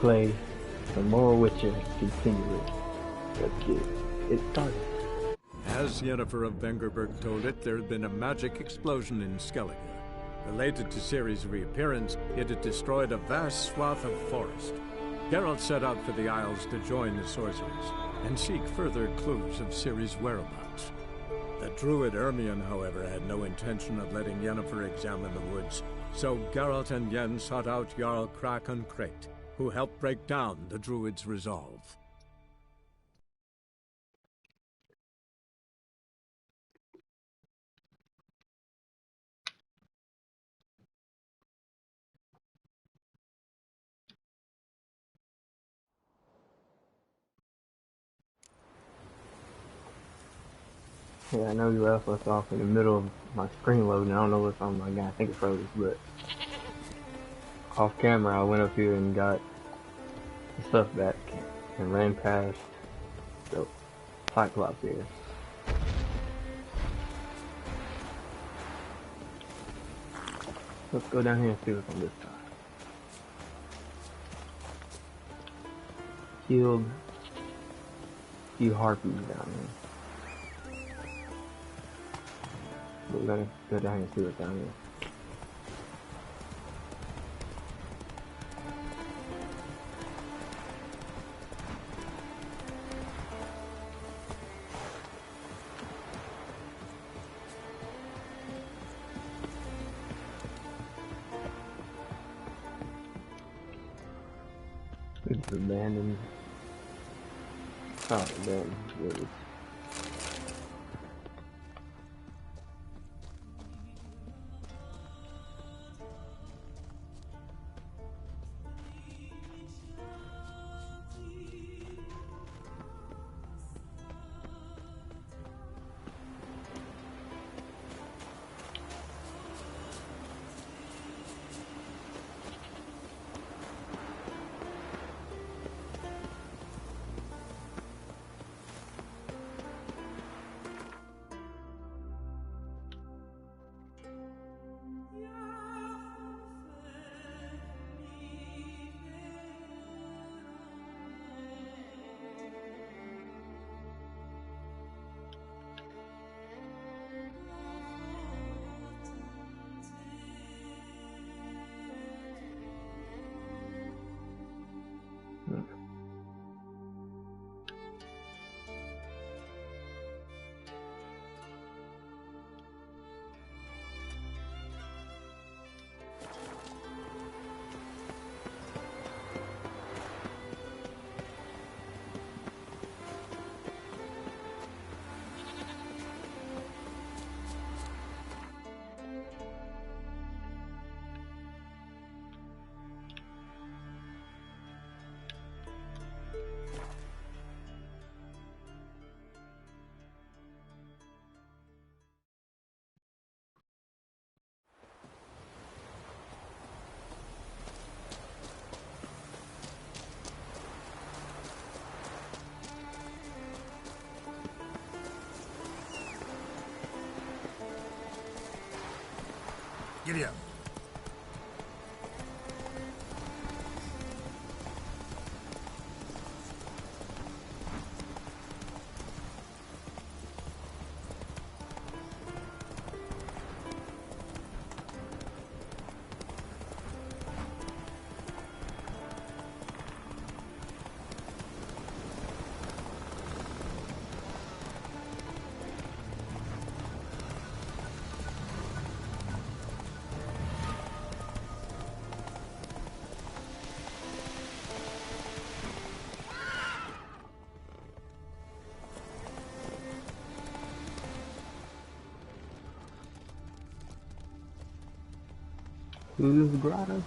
Play some more Witcher, continue it. Let's get it started. As Yennefer of Vengerberg told it, there had been a magic explosion in Skellige. Related to Ciri's reappearance, it had destroyed a vast swath of forest. Geralt set out for the Isles to join the sorcerers and seek further clues of Ciri's whereabouts. The druid Ermion, however, had no intention of letting Yennefer examine the woods, so Geralt and Yen sought out Jarl Krakon Crate, who helped break down the druid's resolve. Yeah, I know you left us off in the middle of my screen loading. I don't know what's on my guy. I think it froze, but off camera I went up here and got the stuff back and ran past the Cyclops here. Let's go down here and see what's on this side. Killed a few harpies down here. But we're gonna go down here and see what's down here. It's abandoned. Oh, abandoned village. Giddy up. Who's grotto?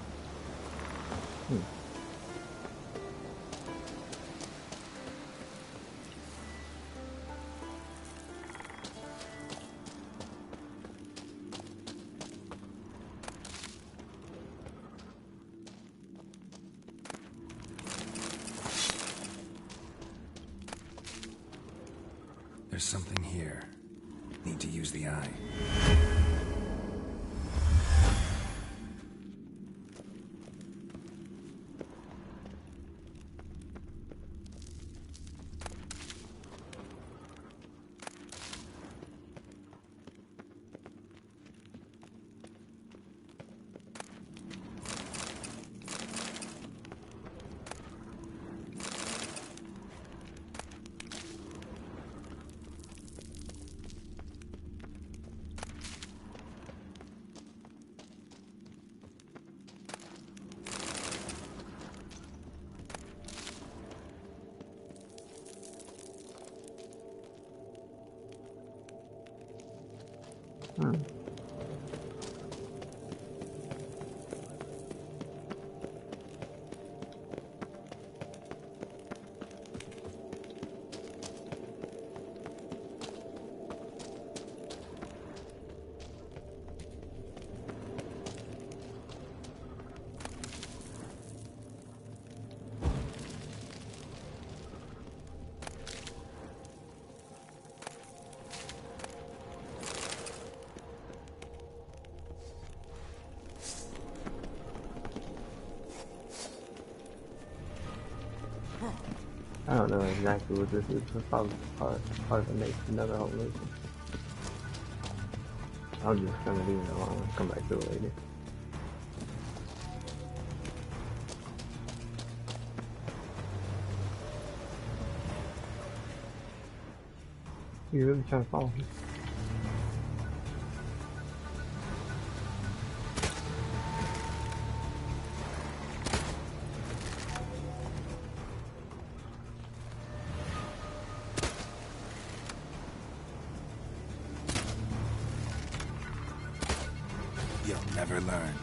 There's something here. Need to use the eye. Hmm. I don't know exactly what this is. It's probably part of the nation, another whole nation. I'm just gonna leave it alone. Come back to it later. You really trying to follow me? You'll never learn.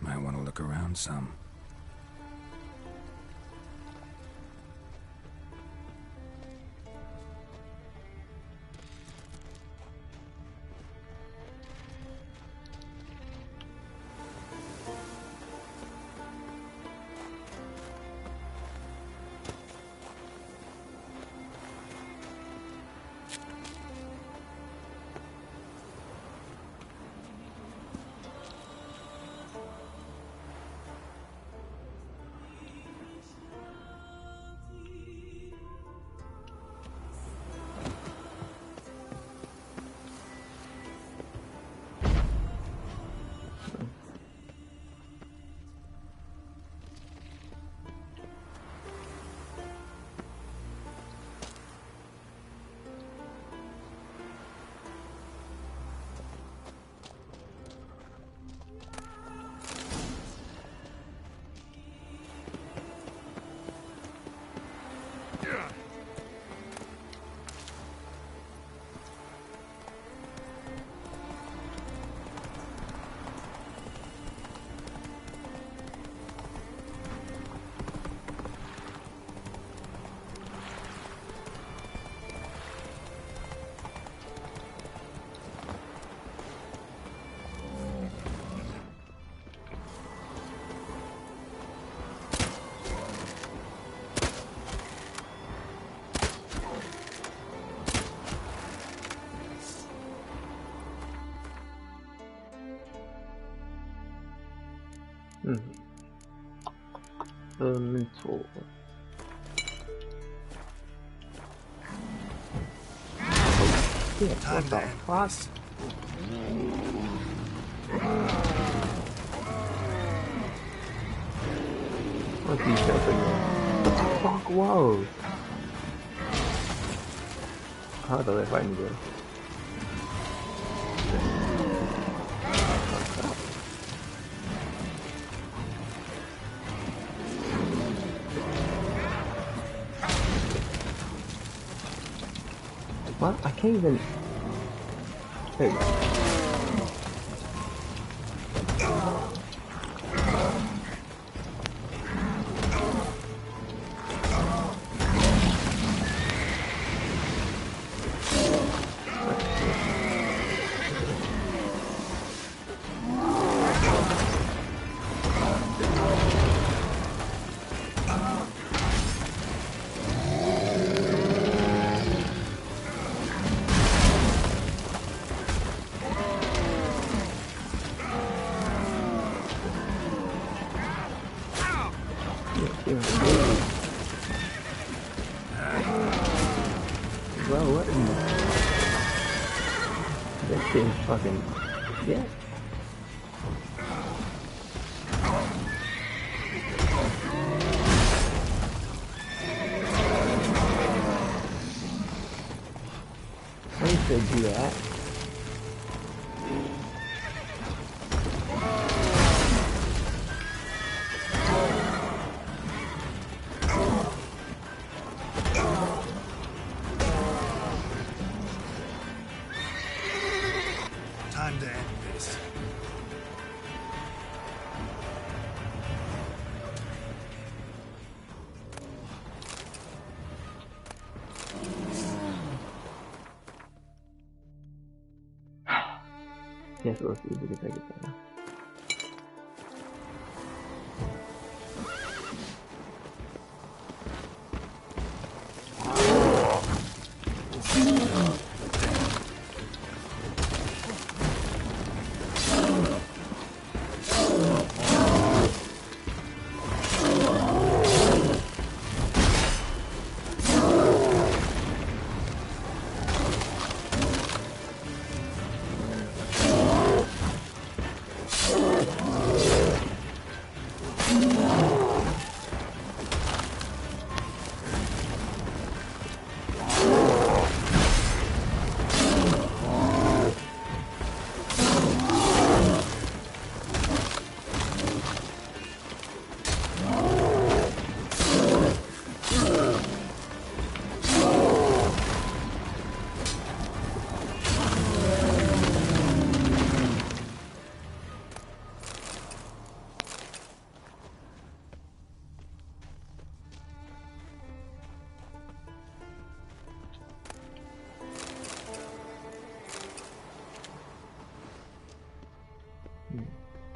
Might want to look around some. Elemental. Yeah, what the fuck? What's he jumping there? What the fuck? Whoa! How do they fight me there? What? I can't even. There you go. Bro, what is this shit is fucking yeah. I used to do that. Time to end this. Yes, we'll see if we can take it down.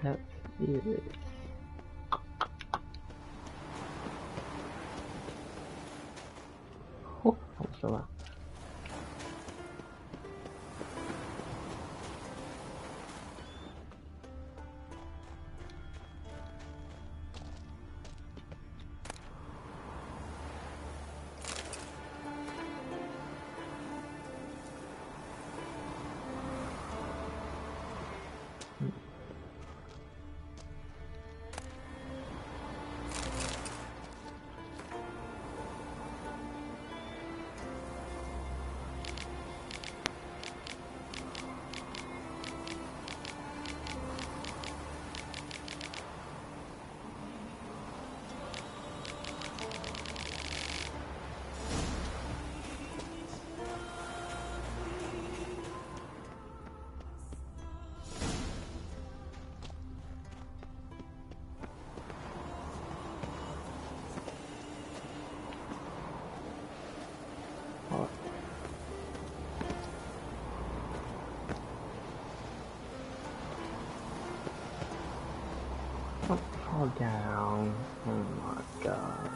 That's it. Oh, I'm still out. Fall down. Oh my god.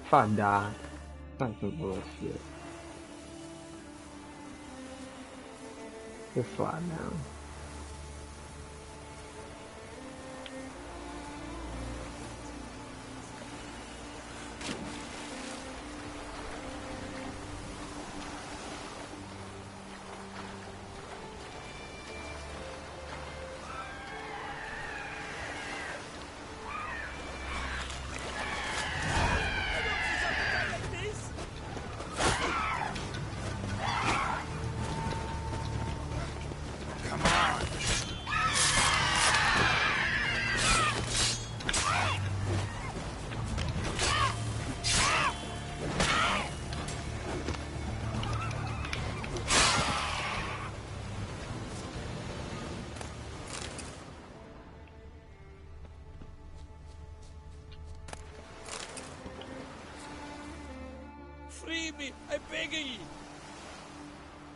If I die, that's some bullshit. Just slide down. Free me, I beg of ye.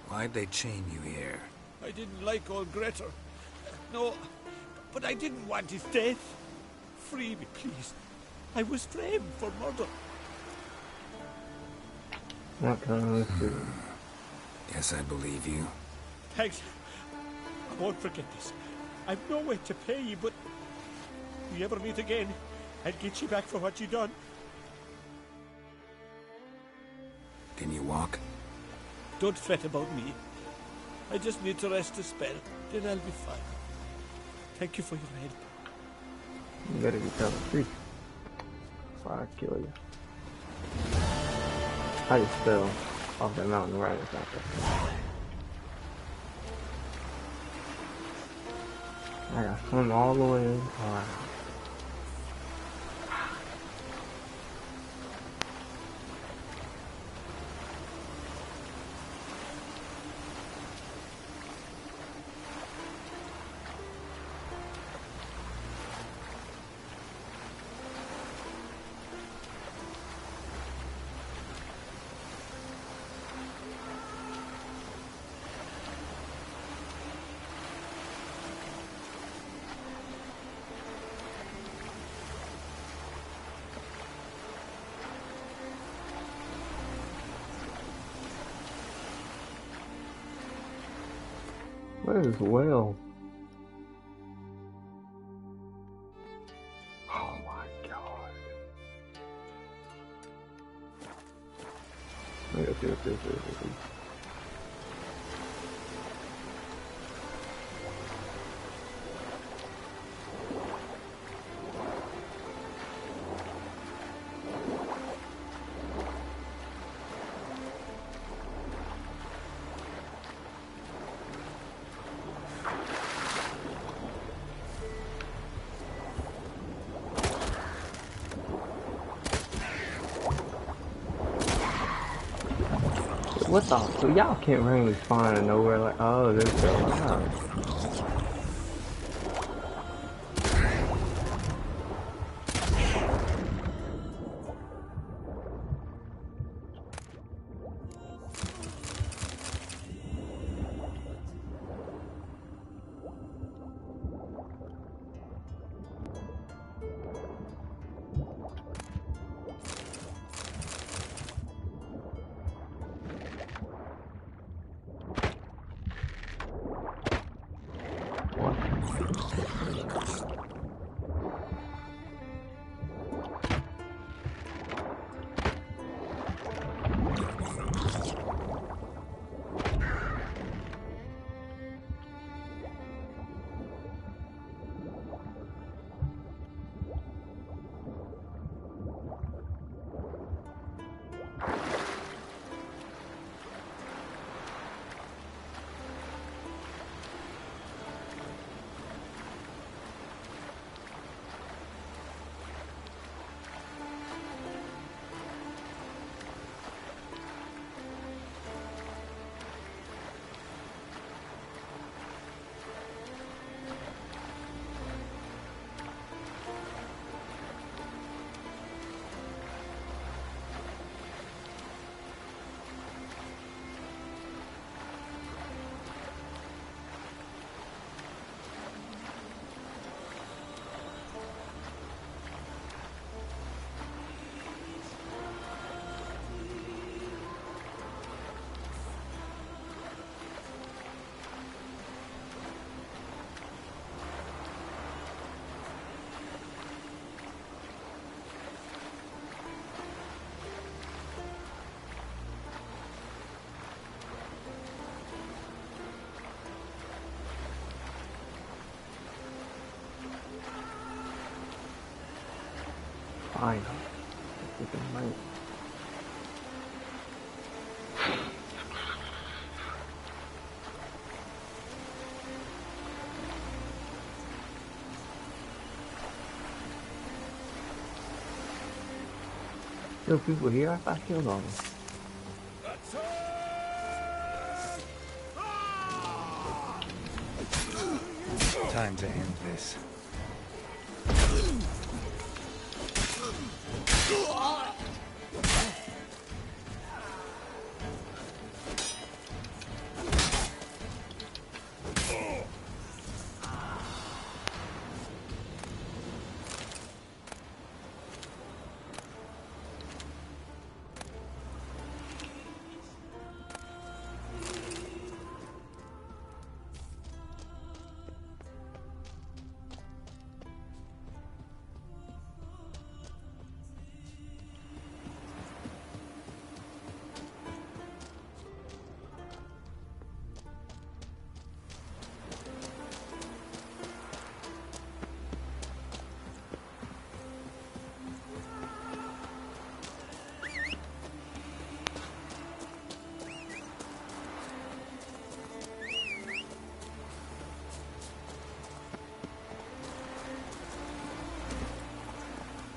Why'd they chain you here? I didn't like old Grettir. No, but I didn't want his death. Free me, please. I was framed for murder. What kind of this? Yes, I believe you. Thanks. I won't forget this. I've no way to pay you, but if we ever meet again, I'll get you back for what you done. Can you walk? Don't fret about me. I just need to rest a spell, then I'll be fine. Thank you for your help. You better be telling the truth. Before I kill you. I just fell off that mountain right in front of I gotta swim all the way around. Where is Will? Oh my god. Let me go see what this is. What the? So y'all can't randomly spawn out of nowhere like, oh, this is alive. Fine. Freaking right. Still people here? I thought I killed all of them. Time to end this.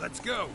Let's go.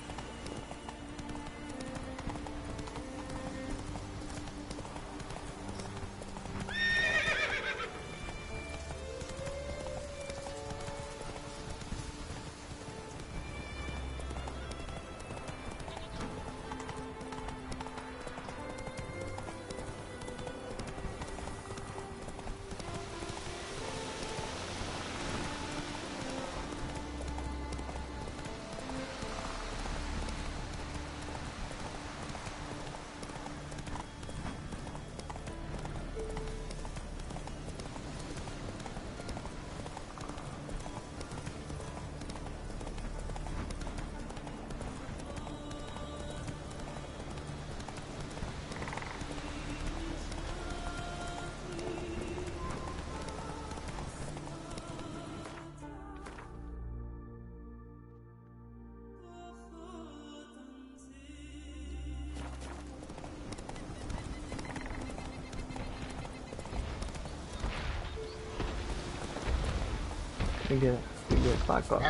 We get back up.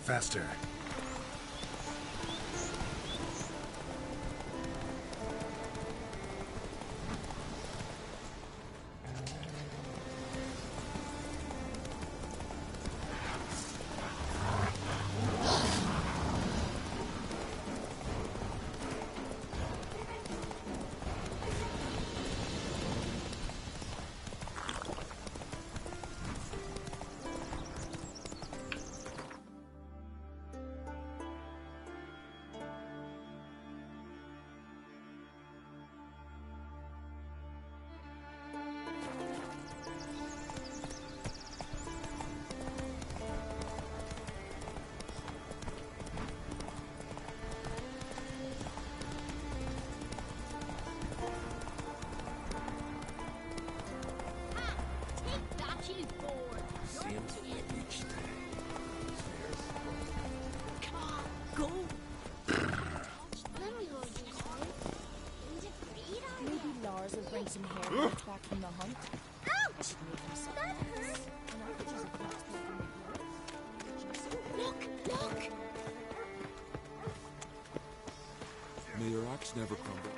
Faster. Some hair back from the hunt. Ouch! That hurt! Look! May your axe never crumble.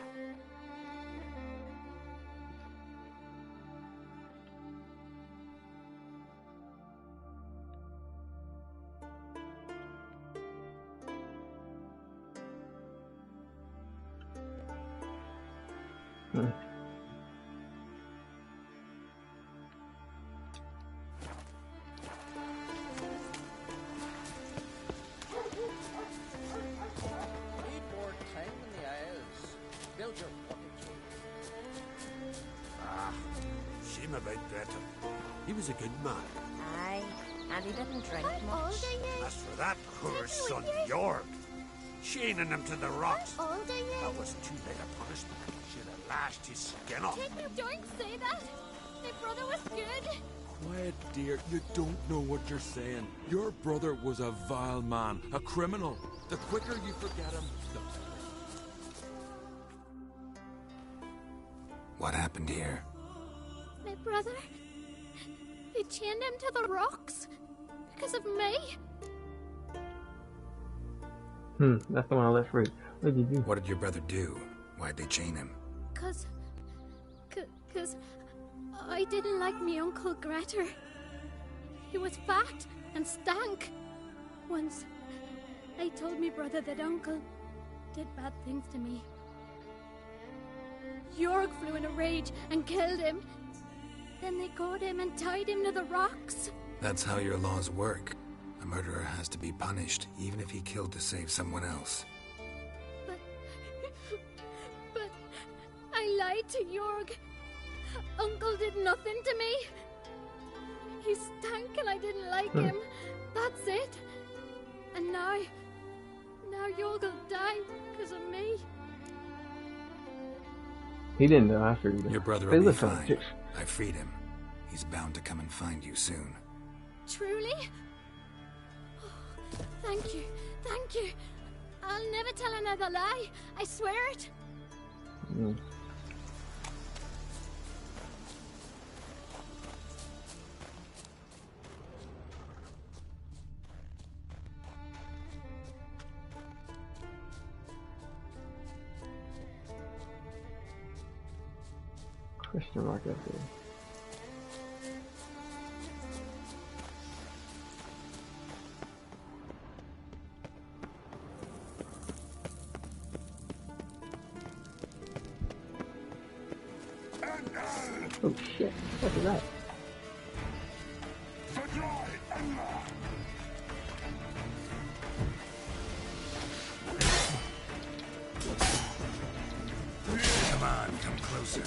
Shame about Greta. He was a good man. Aye, and he didn't drink much. As for that poor son Jorg, chaining him to the rocks, that was too late a punishment. Should have lashed his skin off. Don't say that! My brother was good! Quiet, dear. You don't know what you're saying. Your brother was a vile man, a criminal. The quicker you forget him, the better. What happened here? My brother... They chained him to the rocks. Because of me. That's the one I left free. What did you do? What did your brother do? Why'd they chain him? Cause I didn't like me Uncle Grettir. He was fat and stank. Once, I told me brother that Uncle did bad things to me. Jorg flew in a rage and killed him. Then they caught him and tied him to the rocks. That's how your laws work. A murderer has to be punished, even if he killed to save someone else. But I lied to Jorg. Uncle did nothing to me. He stank and I didn't like him. That's it. And now Jorg will die because of me. He didn't know. I freed him. Your brother They will be look like fine. chicks. I freed him. He's bound to come and find you soon. Truly? Oh, thank you. Thank you. I'll never tell another lie. I swear it. Mm. Question mark up there. Oh shit, what is that? Come on, come closer.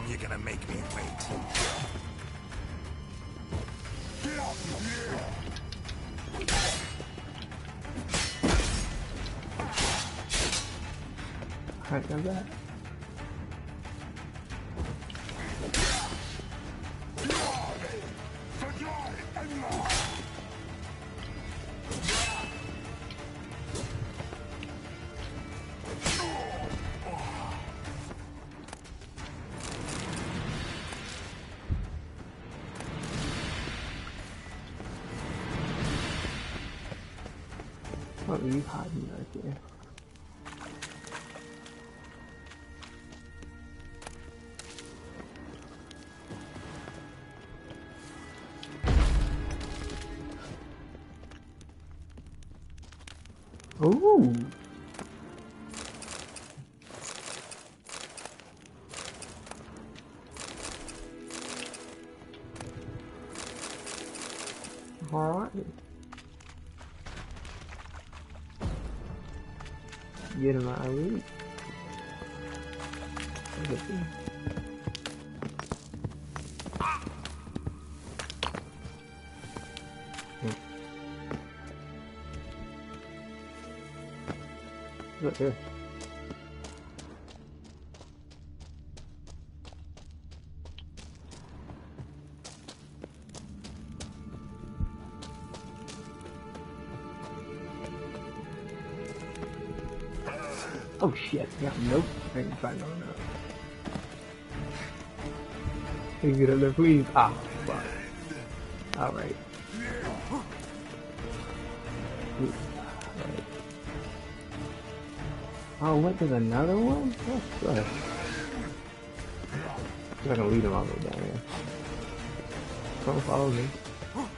You're gonna make me wait. Alright, now that. What are you hiding right there? Ooh. All right. Get him out of reach. Look at him. Look here. Oh shit, yeah, nope, I can find no enough. Can you get up there, please? Ah, fuck. Alright. Oh, what, there's another one? What's that? I'm gonna lead him all the way down here. Don't follow me. Oh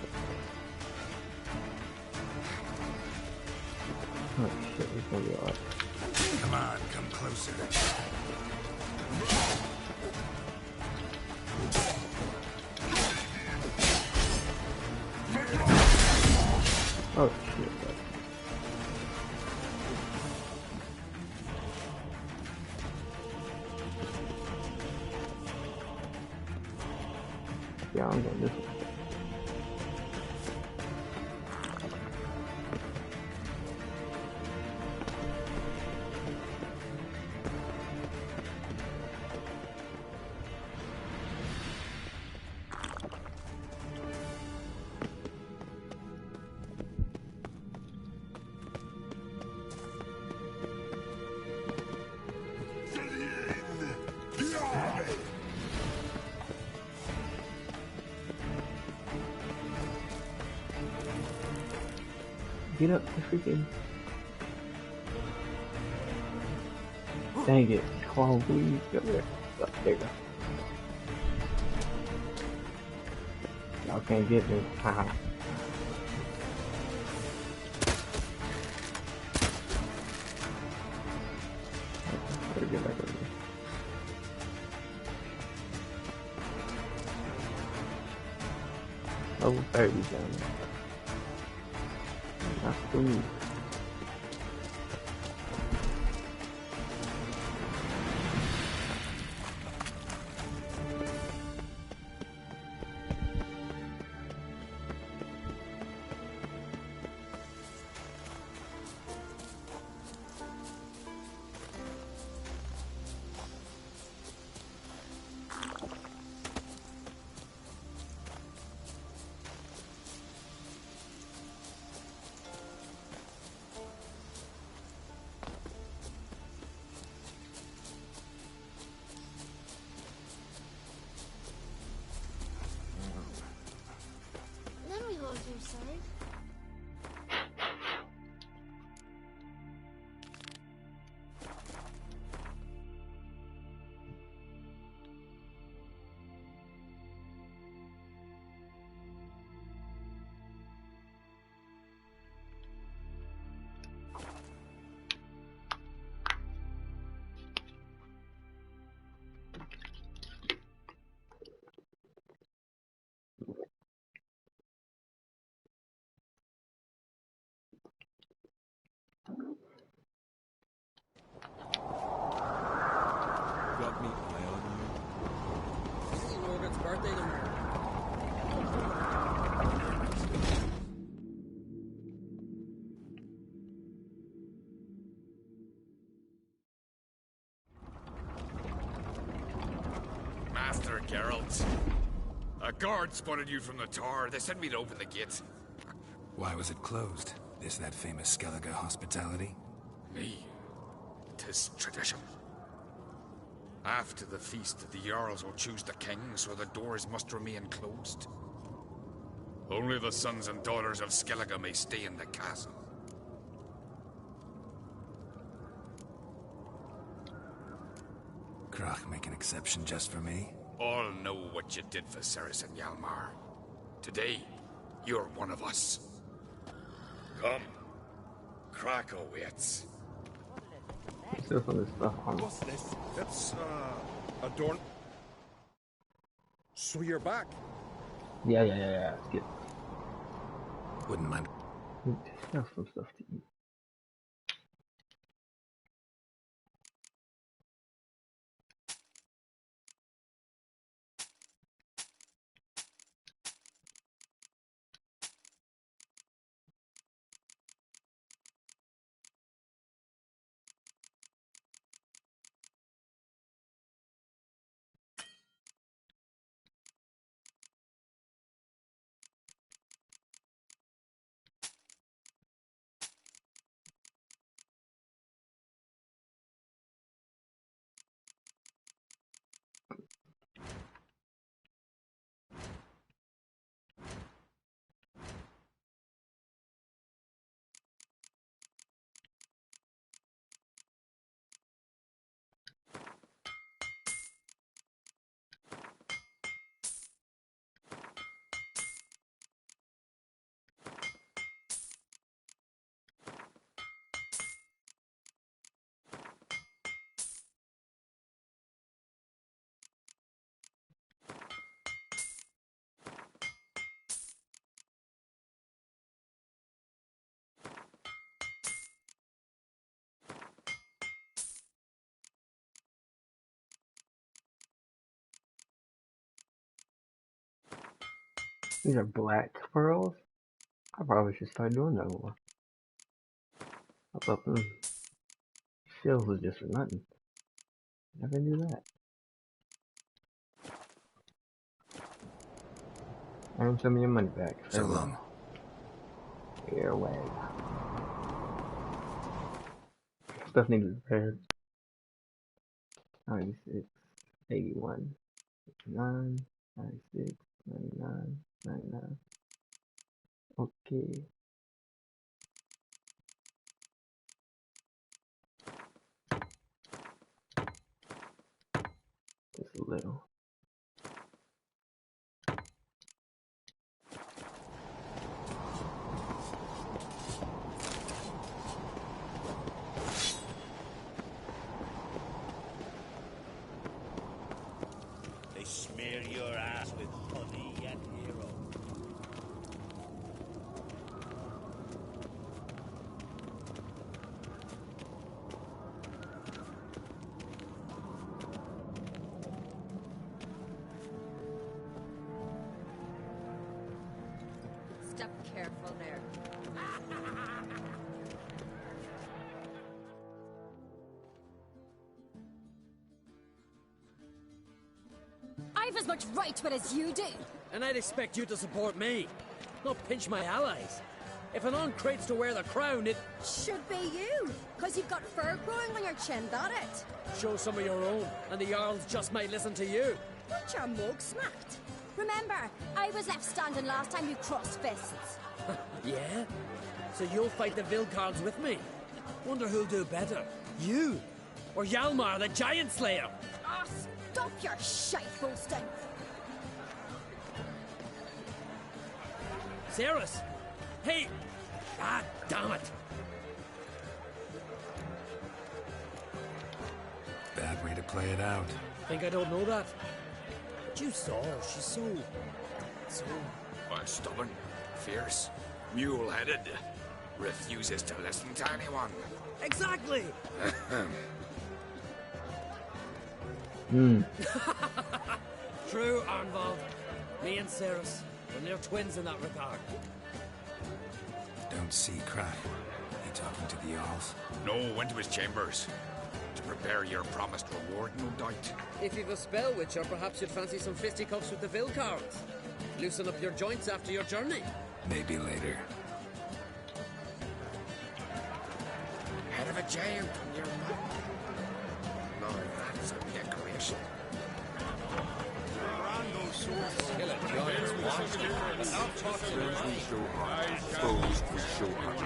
shit, he's gonna be alright. Come on, come closer. Oh shit. Yeah, I'm going this way. Get up the freaking... Dang it. Come on, please. Go there. Oh, there you go. Y'all can't get me. Haha. Better get back over here. Level 30 down there. That's cool. Then we go to side. Got me eye on you. This is Morgan's birthday tomorrow. Master Geralt. A guard spotted you from the tower. They sent me to open the gate. Why was it closed? Is that famous Skellige hospitality? Me. 'Tis tradition. After the feast, the Jarls will choose the king, so the doors must remain closed. Only the sons and daughters of Skellige may stay in the castle. Crach make an exception just for me? All know what you did for Ceres and Hjalmar. Today, you're one of us. Come. Crach awaits. Still some of this stuff on. What's this? That's, a door. So you're back? Yeah. Let's get. Wouldn't mind. Have some stuff to eat. These are black pearls? I probably should start doing that more. I thought them shells was just for nothing. Never knew that. Earn some of your money back. So long. Airway. Stuff needs repaired. 96, 81, 9, 96, 99, 99. Okay. Just a little. They smear your ass with honey and hero. Step careful there. I've as much right to it as you do. And I'd expect you to support me, not pinch my allies. If an uncrate's to wear the crown, it Should be you, because you've got fur growing on your chin, that it? shows some of your own, and the Jarls just might listen to you. Got your mug smacked. Remember, I was left standing last time you crossed fists. Yeah? So you'll fight the Vilcards with me? Wonder who'll do better, you or Hjalmar the Giant Slayer? Ah, stop your shite boasting. Cerys! Hey! God damn it! Bad way to play it out. Think I don't know that? But you saw her, she's so... Well, stubborn, fierce, mule-headed. Refuses to listen to anyone. Exactly! True, Arnvald. Me and Cerys, we're near twins in that regard. Don't see Crack. He talking to the Jarls? No, went to his chambers. To prepare your promised reward, no doubt. If you've a spell witcher, perhaps you'd fancy some fisticuffs with the Vilcards. Loosen up your joints after your journey. Maybe later. Head of a giant on your map. No, that's a decoration. Kill a giant's monster, but not talk to them. We show heart. Foes we show heart.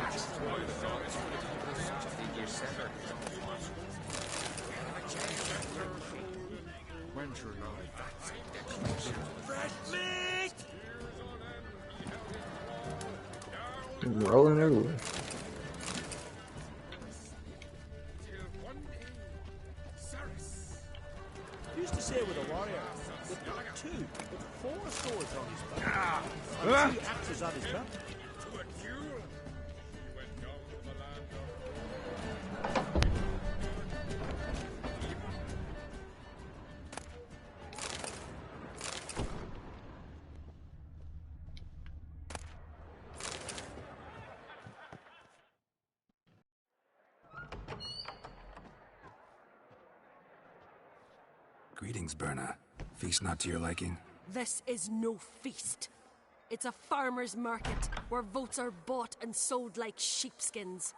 Winter night, that's a decoration. Red meat! Rolling everywhere. Used to say with a warrior, with not 2, but 4 swords on his back, and 2 axes on his belt. Greetings, Berna. Feast not to your liking? This is no feast. It's a farmer's market where votes are bought and sold like sheepskins.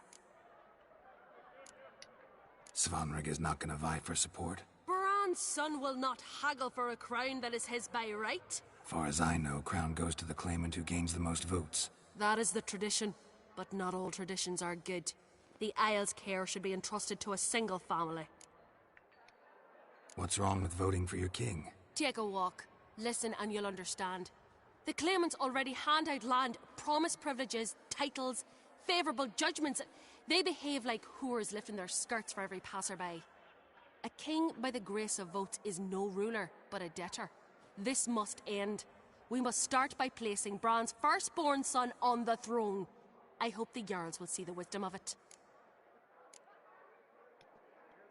Svanrig is not gonna vie for support. Bran's son will not haggle for a crown that is his by right. Far as I know, crown goes to the claimant who gains the most votes. That is the tradition, but not all traditions are good. The Isle's care should be entrusted to a single family. What's wrong with voting for your king? Take a walk. Listen and you'll understand. The claimants already hand out land, promise privileges, titles, favourable judgments. They behave like whores lifting their skirts for every passerby. A king by the grace of votes is no ruler, but a debtor. This must end. We must start by placing Bran's firstborn son on the throne. I hope the Jarls will see the wisdom of it.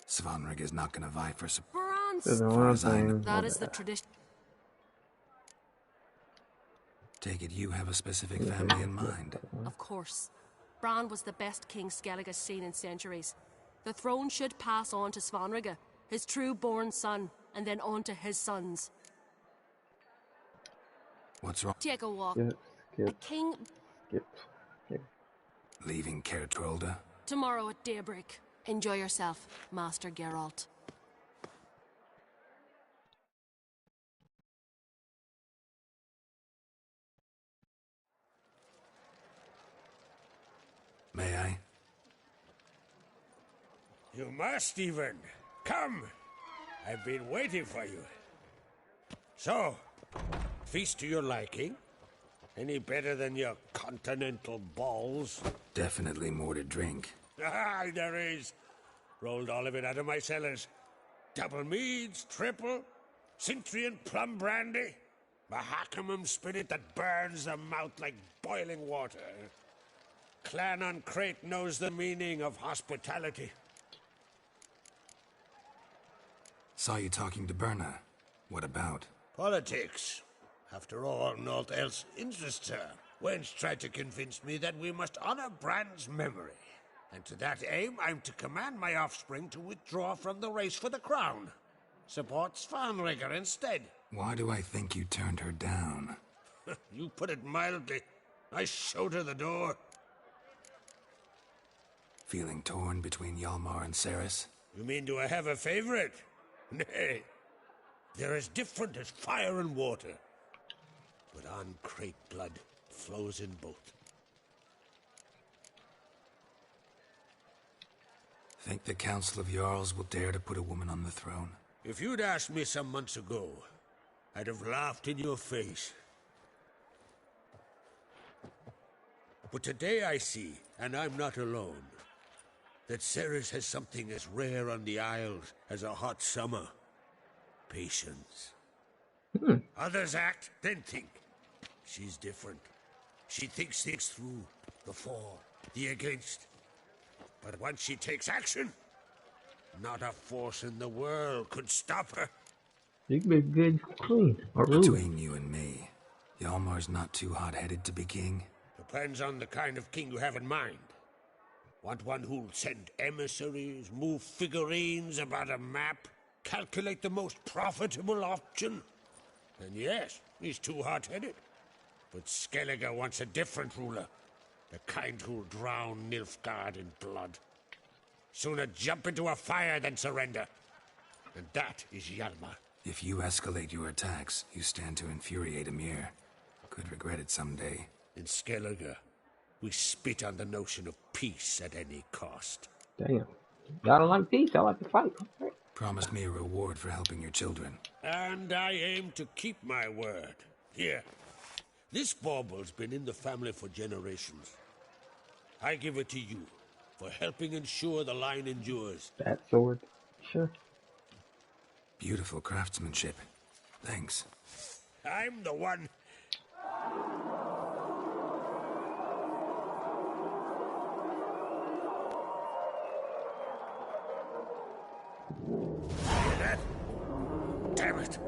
Svanrig is not gonna vie for support. Bran's... There's one thing. That is the tradition. Take it you have a specific family in mind. Of course. Bran was the best king Skellige's seen in centuries. The throne should pass on to Svanrige, his true-born son, and then on to his sons. What's wrong? Take a walk. Skip. A king... Skip. Leaving Caer Trolda? Tomorrow at daybreak. Enjoy yourself, Master Geralt. May I? You must, even. Come. I've been waiting for you. So, feast to your liking? Any better than your continental balls? Definitely more to drink. Ah, there is. Rolled all of it out of my cellars. Double meads, triple, Cintrian plum brandy, Mahakimum spirit that burns the mouth like boiling water. Clan on Crate knows the meaning of hospitality. Saw you talking to Berna. What about? Politics. After all, naught else interests her. Wench tried to convince me that we must honor Bran's memory. And to that aim, I'm to command my offspring to withdraw from the race for the crown. Support Svanrige instead. Why do I think you turned her down? You put it mildly. I showed her the door. Feeling torn between Hjalmar and Cerys? You mean do I have a favorite? Nay. They're as different as fire and water. But on Crate blood flows in both. Think the Council of Jarls will dare to put a woman on the throne? If you'd asked me some months ago, I'd have laughed in your face. But today I see, and I'm not alone, that Cerys has something as rare on the Isles as a hot summer. Patience. Others act, then think. She's different. She thinks things through, the for, the against. But once she takes action, not a force in the world could stop her. You can be good queen or ruler. Between you and me, Hjalmar's not too hot-headed to be king. Depends on the kind of king you have in mind. Want one who'll send emissaries, move figurines about a map, calculate the most profitable option? And yes, he's too hot-headed. But Skellige wants a different ruler. The kind who'll drown Nilfgaard in blood. Sooner jump into a fire than surrender. And that is Hjalmar. If you escalate your attacks, you stand to infuriate Emhyr. Could regret it someday. In Skellige, we spit on the notion of peace at any cost. Damn. I don't like peace. I like to fight. Promised me a reward for helping your children. And I aim to keep my word. Here. This bauble's been in the family for generations. I give it to you for helping ensure the line endures. That sword. Sure. Beautiful craftsmanship. Thanks. I'm the one. Hear that? Damn it.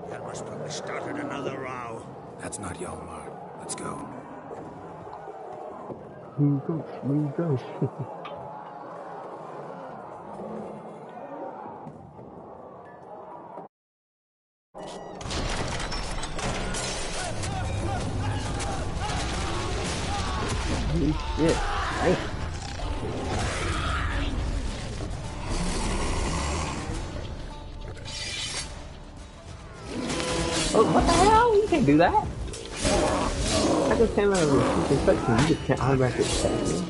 Hjalmar's probably started another row. That's not Hjalmar. Let's go. Who goes? Who goes? Holy shit. Hey. Oh, what the hell? You can't do that. I just came out of a freaking section. You just can't automatically attack me.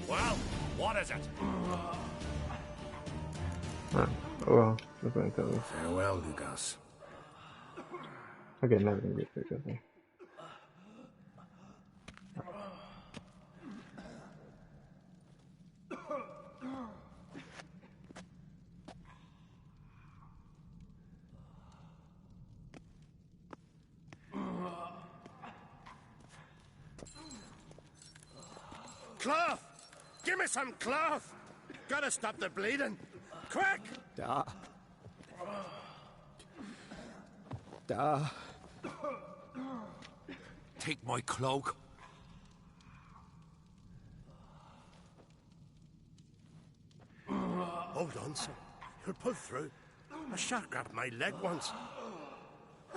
Well, what is it? Oh well, that's what I tell you. Farewell, Lukas. Okay, nothing good pick up there. Cloth! Give me some cloth! Gotta stop the bleeding! Quick! Da. Take my cloak. Hold on, son. You'll pull through. A shark grabbed my leg once.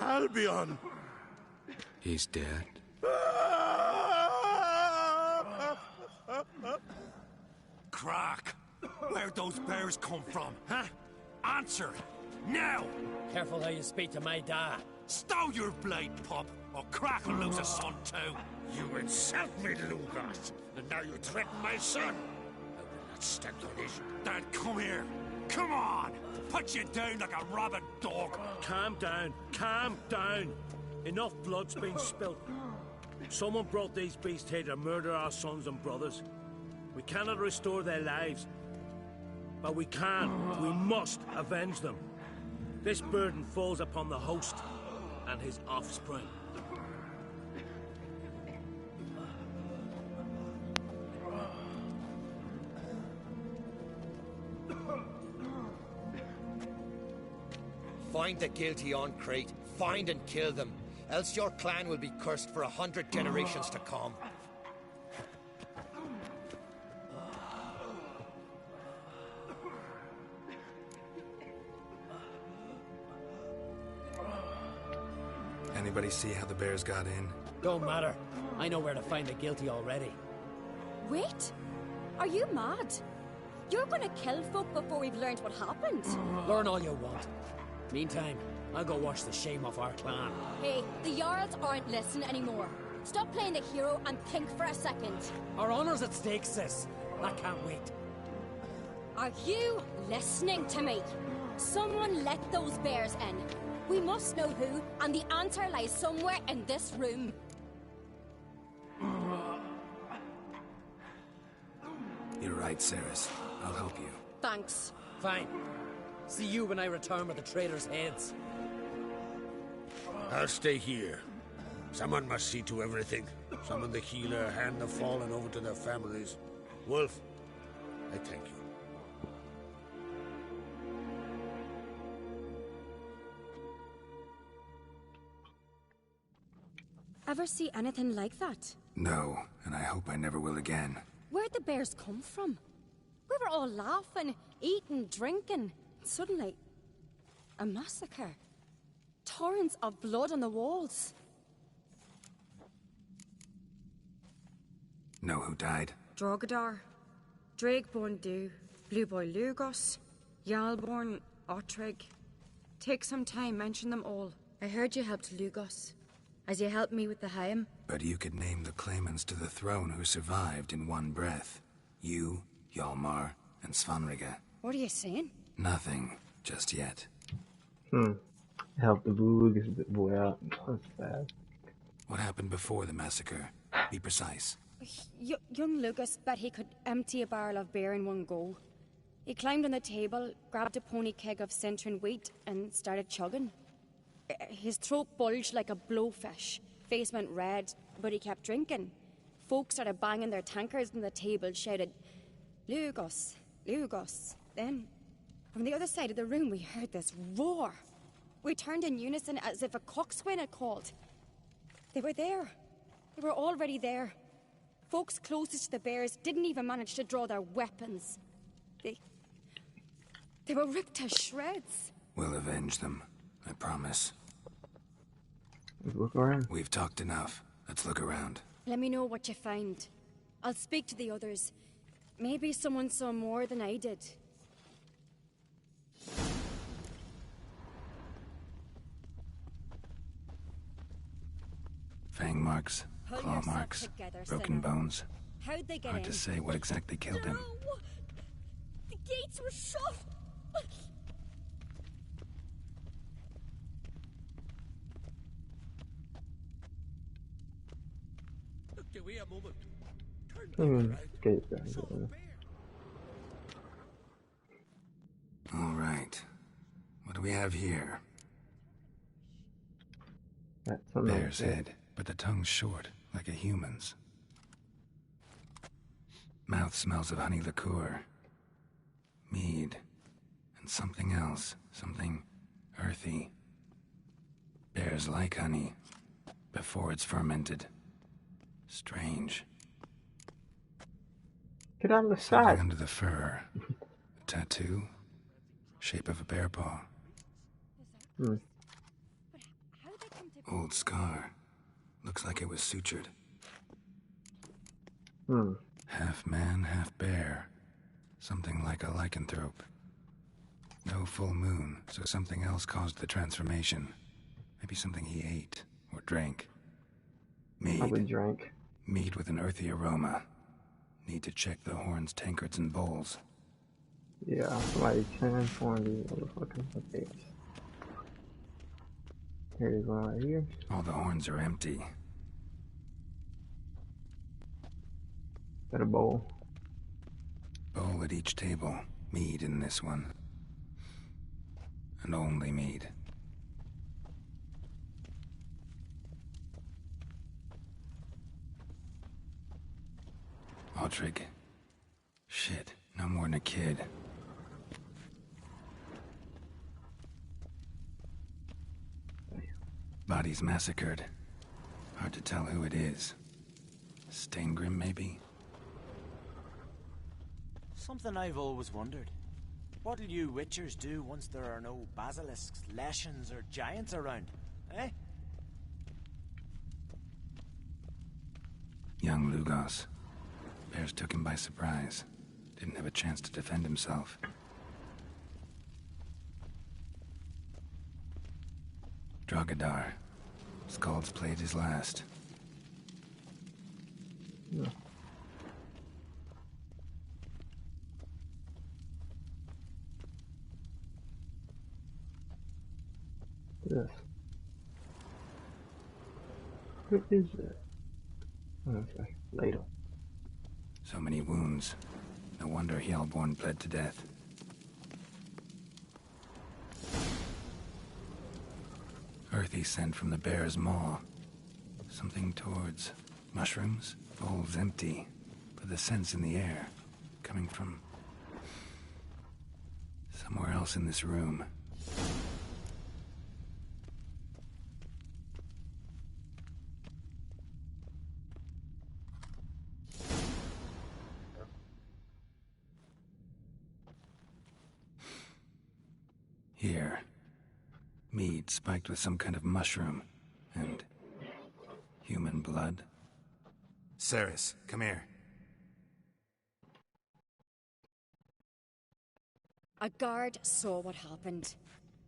Albion! He's dead. Crack! Where'd those bears come from, huh? Answer! Now! Careful how you speak to my dad. Stow your blade, pup, or Crack will lose a son too. You insult me, Lugos, and now you threaten my son. I will not stand for this. Then come here. Come on! Put you down like a rabid dog. Calm down. Calm down. Enough blood's been spilt. Someone brought these beasts here to murder our sons and brothers. We cannot restore their lives. But we must avenge them. This burden falls upon the host and his offspring. Find the guilty on Crete. Find and kill them. Else your clan will be cursed for 100 generations to come. Anybody see how the bears got in? Don't matter. I know where to find the guilty already. Wait! Are you mad? You're gonna kill folk before we've learned what happened? Learn all you want. Meantime, I'll go wash the shame off our clan. Hey, the Jarls aren't listening anymore. Stop playing the hero and think for a second. Our honor's at stake, sis. I can't wait. Are you listening to me? Someone let those bears in. We must know who, and the answer lies somewhere in this room. You're right, Cerys. I'll help you. Thanks. Fine. See you when I return with the traitors' heads. I'll stay here. Someone must see to everything. Summon the healer, hand the fallen over to their families. Wolf, I thank you. Ever see anything like that? No, and I hope I never will again. Where'd the bears come from? We were all laughing, eating, drinking. Suddenly, a massacre. Torrents of blood on the walls. Know who died? Drogadar, Drakeborn Du, Blue Boy Lugos, Yalborn, Ottrig. Take some time, mention them all. I heard you helped Lugos, as you helped me with the Haim. But you could name the claimants to the throne who survived in one breath. You, Hjalmar, and Svanrige. What are you saying? Nothing, just yet. Help the Blue boy out. That's bad. What happened before the massacre? Be precise. Young Lucas bet he could empty a barrel of beer in one go. He climbed on the table, grabbed a pony keg of Centron wheat, and started chugging. His throat bulged like a blowfish. Face went red, but he kept drinking. Folks started banging their tankards on the table, shouted, "Lugos, Lugos." Then, from the other side of the room, we heard this roar. We turned in unison as if a coxswain had called. They were there. They were already there. Folks closest to the bears didn't even manage to draw their weapons. They were ripped to shreds. We'll avenge them, I promise. Let's look around. We've talked enough. Let's look around. Let me know what you find. I'll speak to the others. Maybe someone saw more than I did. Fang marks, Pull claw yourself marks, together, broken sinner. bones. How'd they get Hard in? to say what exactly killed him. No! The gates were shut! Back away a moment. Escape back there. All right. What do we have here? That's something Bear's head, but the tongue's short, like a human's. Mouth smells of honey liqueur, mead, and something else, something earthy. Bears like honey, before it's fermented. Strange. Get on the Something side. under the fur. A tattoo, shape of a bear paw. Old scar. Looks like it was sutured. Half man, half bear. Something like a lycanthrope. No full moon, so something else caused the transformation. Maybe something he ate or drank. Mead. Probably drank. Mead with an earthy aroma. Need to check the horns, tankards, and bowls. Yeah, somebody transformed these motherfucking face. Here's one right here. All the horns are empty. Got a bowl. Bowl at each table. Mead in this one. And only mead. Ottrig. Shit, no more than a kid. Bodies massacred. Hard to tell who it is. Steingrim, maybe? Something I've always wondered. What'll you witchers do once there are no basilisks, leshens, or giants around? Eh? Young Lugos. Bears took him by surprise. Didn't have a chance to defend himself. Drogadar. Skald's played his last. Yeah. Yes. What is that? Okay, later. So many wounds. No wonder Hjalborn bled to death. Earthy scent from the bear's maw. Something towards mushrooms. Bowl's empty, but the scent's in the air. Coming from somewhere else in this room. Here. Mead spiked with some kind of mushroom. And human blood. Cerys, come here. A guard saw what happened.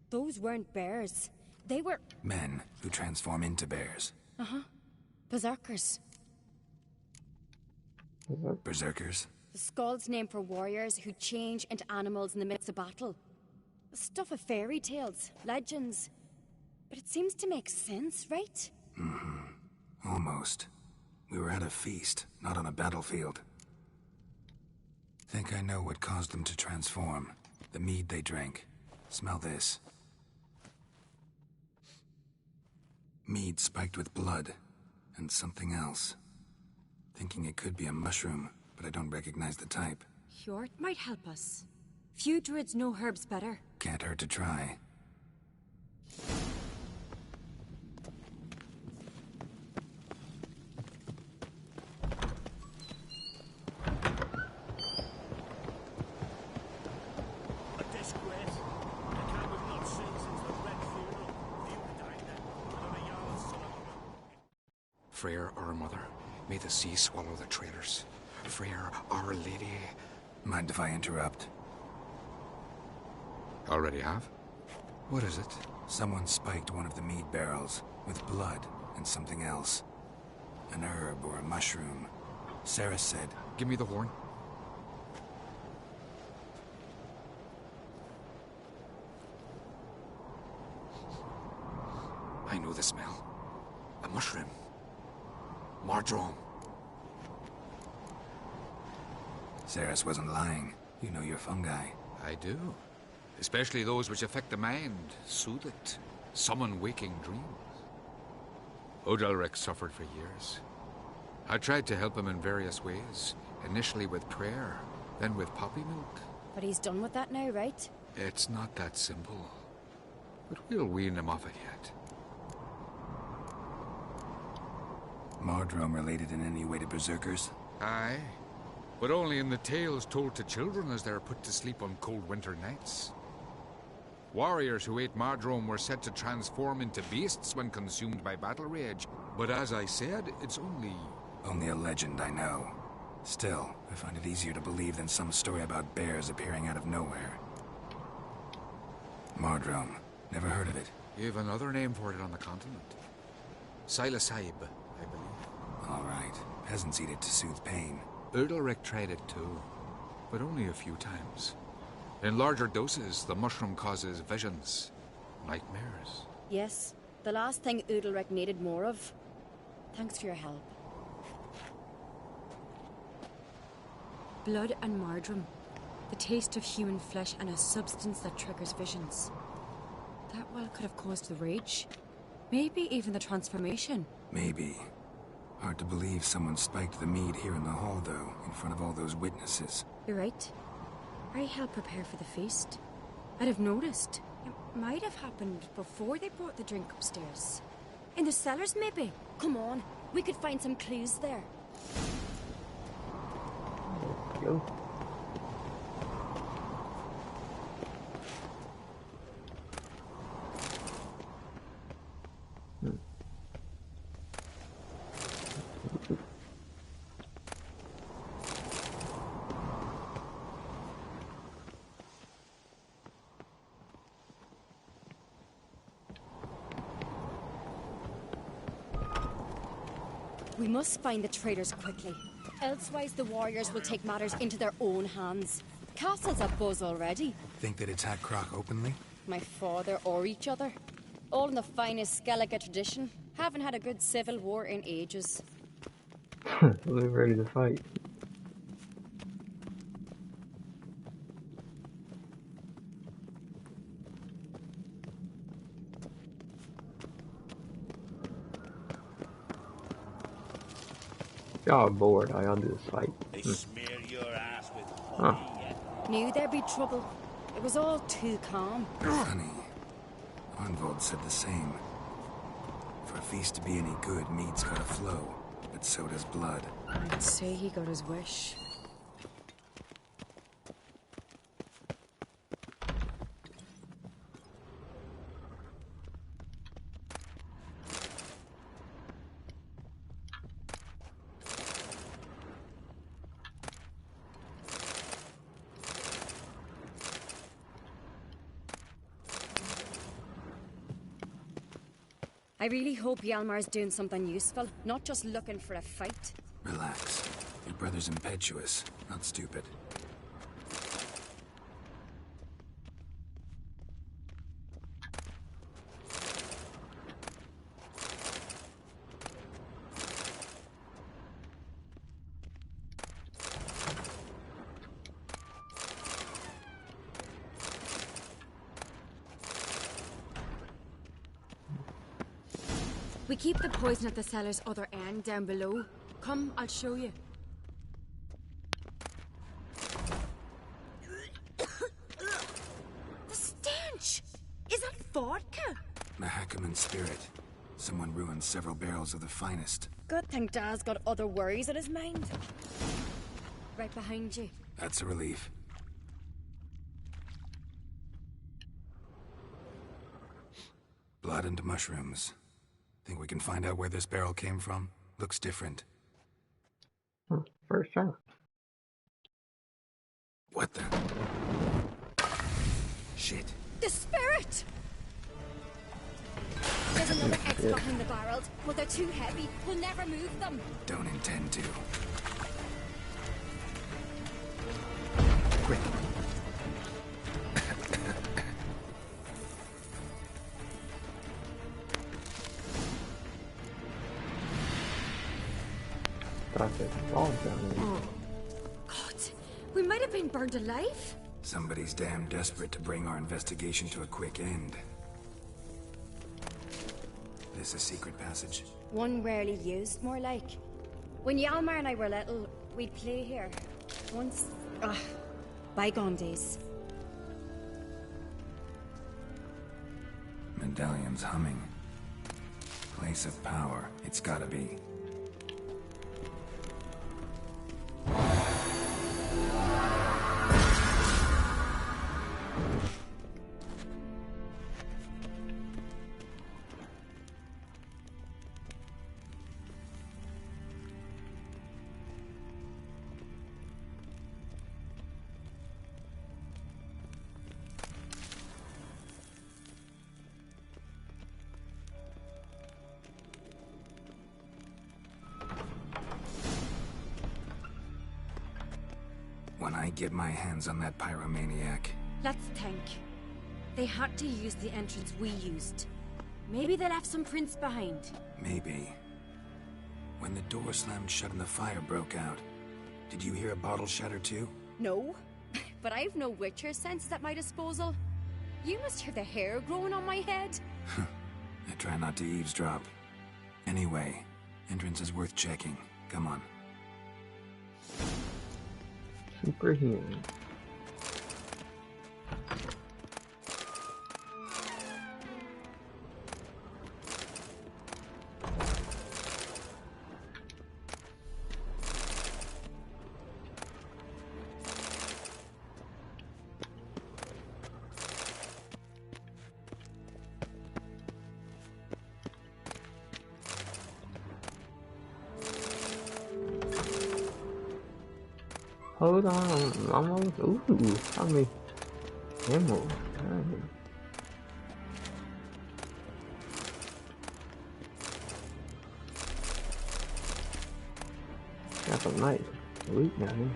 Those weren't bears. They were... Men who transform into bears. Uh-huh. Berserkers. Berserkers? The Skald's name for warriors who change into animals in the midst of battle. The stuff of fairy tales, legends. But it seems to make sense, right? Mm-hmm. Almost. We were at a feast, not on a battlefield. Think I know what caused them to transform. The mead they drank. Smell this. Mead spiked with blood. And something else. Thinking it could be a mushroom, but I don't recognize the type. Hjort might help us. Few druids know herbs better. Can't hurt to try. Freyr, our mother, may the sea swallow the traitors. Freyr, our lady. Mind if I interrupt? Already have? What is it? Someone spiked one of the mead barrels with blood and something else. An herb or a mushroom. Cerys said... Give me the horn. I know the smell. A mushroom. Mardrome. Ceres wasn't lying. You know your fungi. I do. Especially those which affect the mind, soothe it, summon waking dreams. Odalric suffered for years. I tried to help him in various ways, initially with prayer, then with poppy milk. But he's done with that now, right? It's not that simple. But we'll wean him off it yet. Mardrome related in any way to berserkers? Aye. But only in the tales told to children as they're put to sleep on cold winter nights. Warriors who ate Mardrome were said to transform into beasts when consumed by battle rage. But as I said, it's only... Only a legend, I know. Still, I find it easier to believe than some story about bears appearing out of nowhere. Mardrome. Never heard of it. You've another name for it on the continent. Silasib, I believe. All right. Peasants eat it to soothe pain. Udalric tried it too, but only a few times. In larger doses, the mushroom causes visions, nightmares. Yes, the last thing Udalric needed more of. Thanks for your help. Blood and Mardrome. The taste of human flesh and a substance that triggers visions. That well could have caused the rage. Maybe even the transformation. Maybe. Hard to believe someone spiked the mead here in the hall, though, in front of all those witnesses. You're right. I helped prepare for the feast. I'd have noticed. It might have happened before they brought the drink upstairs. In the cellars, maybe? Come on, we could find some clues there. Go. We must find the traitors quickly. Elsewise, the warriors will take matters into their own hands. The castle's abuzz already. Think that attack Croc openly? My father or each other. All in the finest Skellige tradition. Haven't had a good civil war in ages. We're ready to fight. Y'all bored, how y'all do this fight? They smear your ass with honey, yeah. Knew there'd be trouble. It was all too calm. Funny. Arnvold said the same. For a feast to be any good, mead's gotta flow, but so does blood. I'd say he got his wish. I really hope Hjalmar's doing something useful, not just looking for a fight. Relax. Your brother's impetuous, not stupid. We keep the poison at the cellar's other end, down below. Come, I'll show you. The stench! Is that vodka? Mahakaman spirit. Someone ruined several barrels of the finest. Good thing Dad's got other worries on his mind. Right behind you. That's a relief. Blood and mushrooms. Think we can find out where this barrel came from? Looks different. First try. What the? Shit. The spirit! There's another X behind the barrels, but they're too heavy. We'll never move them. Don't intend to. Quick. God, God, We might have been burned alive. Somebody's damn desperate to bring our investigation to a quick end. This a secret passage? One rarely used, more like. When Hjalmar and I were little, we'd play here. Once... bygone days. Medallion's humming. Place of power, it's gotta be. When I get my hands on that pyromaniac... Let's think. They had to use the entrance we used. Maybe they left some prints behind. Maybe. When the door slammed shut and the fire broke out, did you hear a bottle shatter too? No, but I've no Witcher senses at my disposal. You must hear the hair growing on my head. I try not to eavesdrop. Anyway, entrance is worth checking. Come on. Superhuman. Hold on, almost. Ooh, how many emeralds? Got some nice loot down here.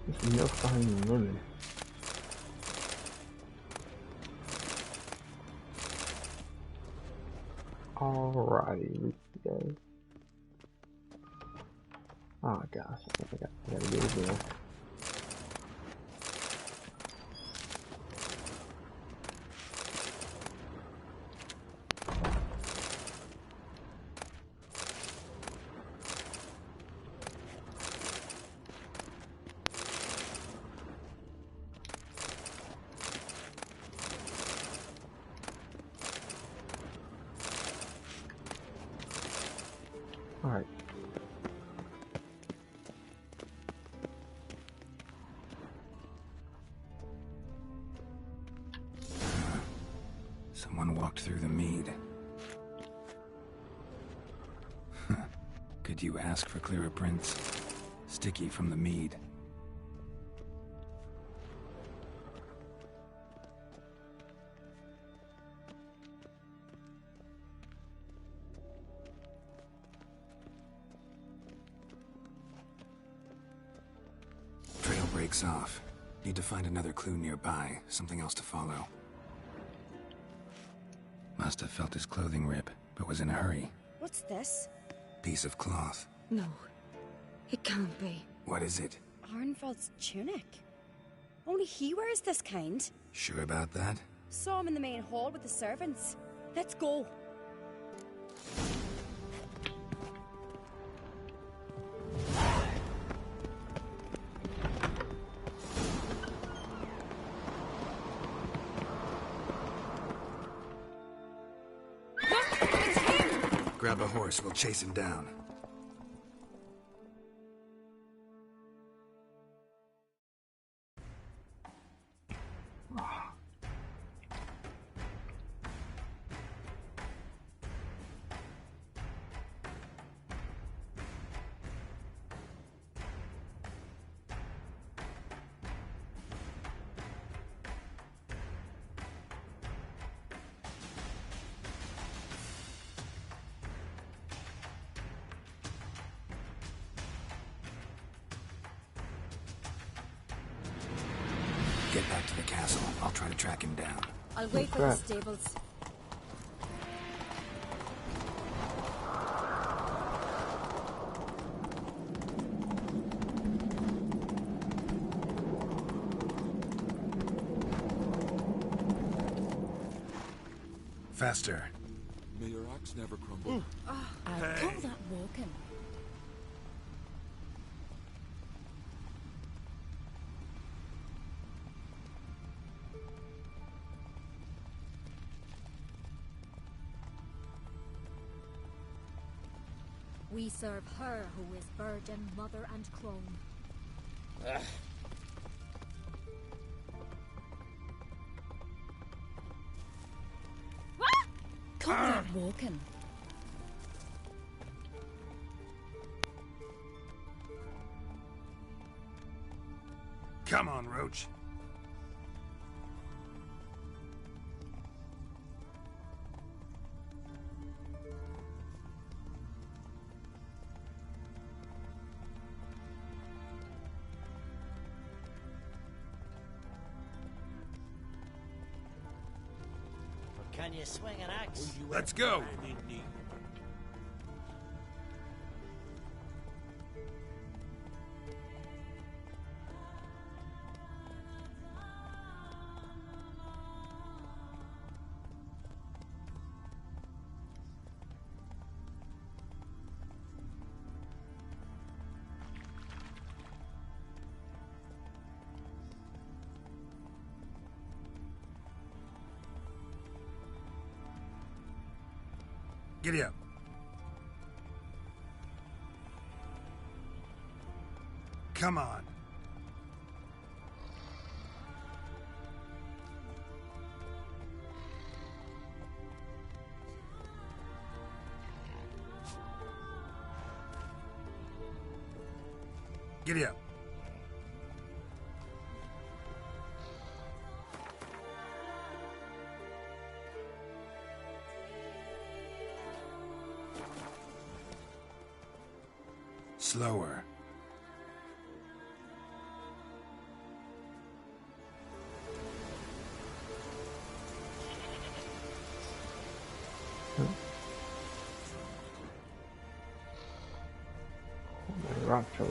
There's no finding lemon. Alrighty, we go. Oh gosh, I gotta do it again. Alright. Someone walked through the mead. Could you ask for clearer prints? Sticky from the mead. Breaks off. Need to find another clue nearby, something else to follow. Must have felt his clothing rip, but was in a hurry. What's this? Piece of cloth. No, it can't be. What is it? Arnvald's tunic. Only he wears this kind. Sure about that? Saw him in the main hall with the servants. Let's go. Grab a horse, we'll chase him down. Get back to the castle. I'll try to track him down. I'll wait for the stables. Faster. May your axe never crumble. I'll call that walking. We serve her who is virgin, mother, and crone. Call that walking. Come on, Roach. Can you swing an axe? Let's go. Giddy up. Come on. Giddy up. Slower. Rock shoulder.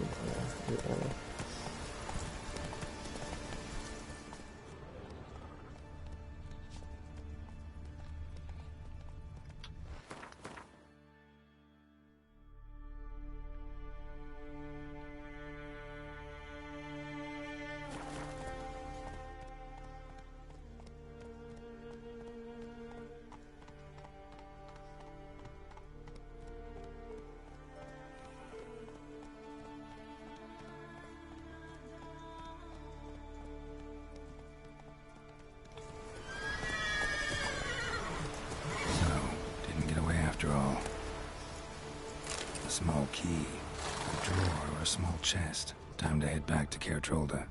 Small key, a drawer, or a small chest. Time to head back to Caer Trolda.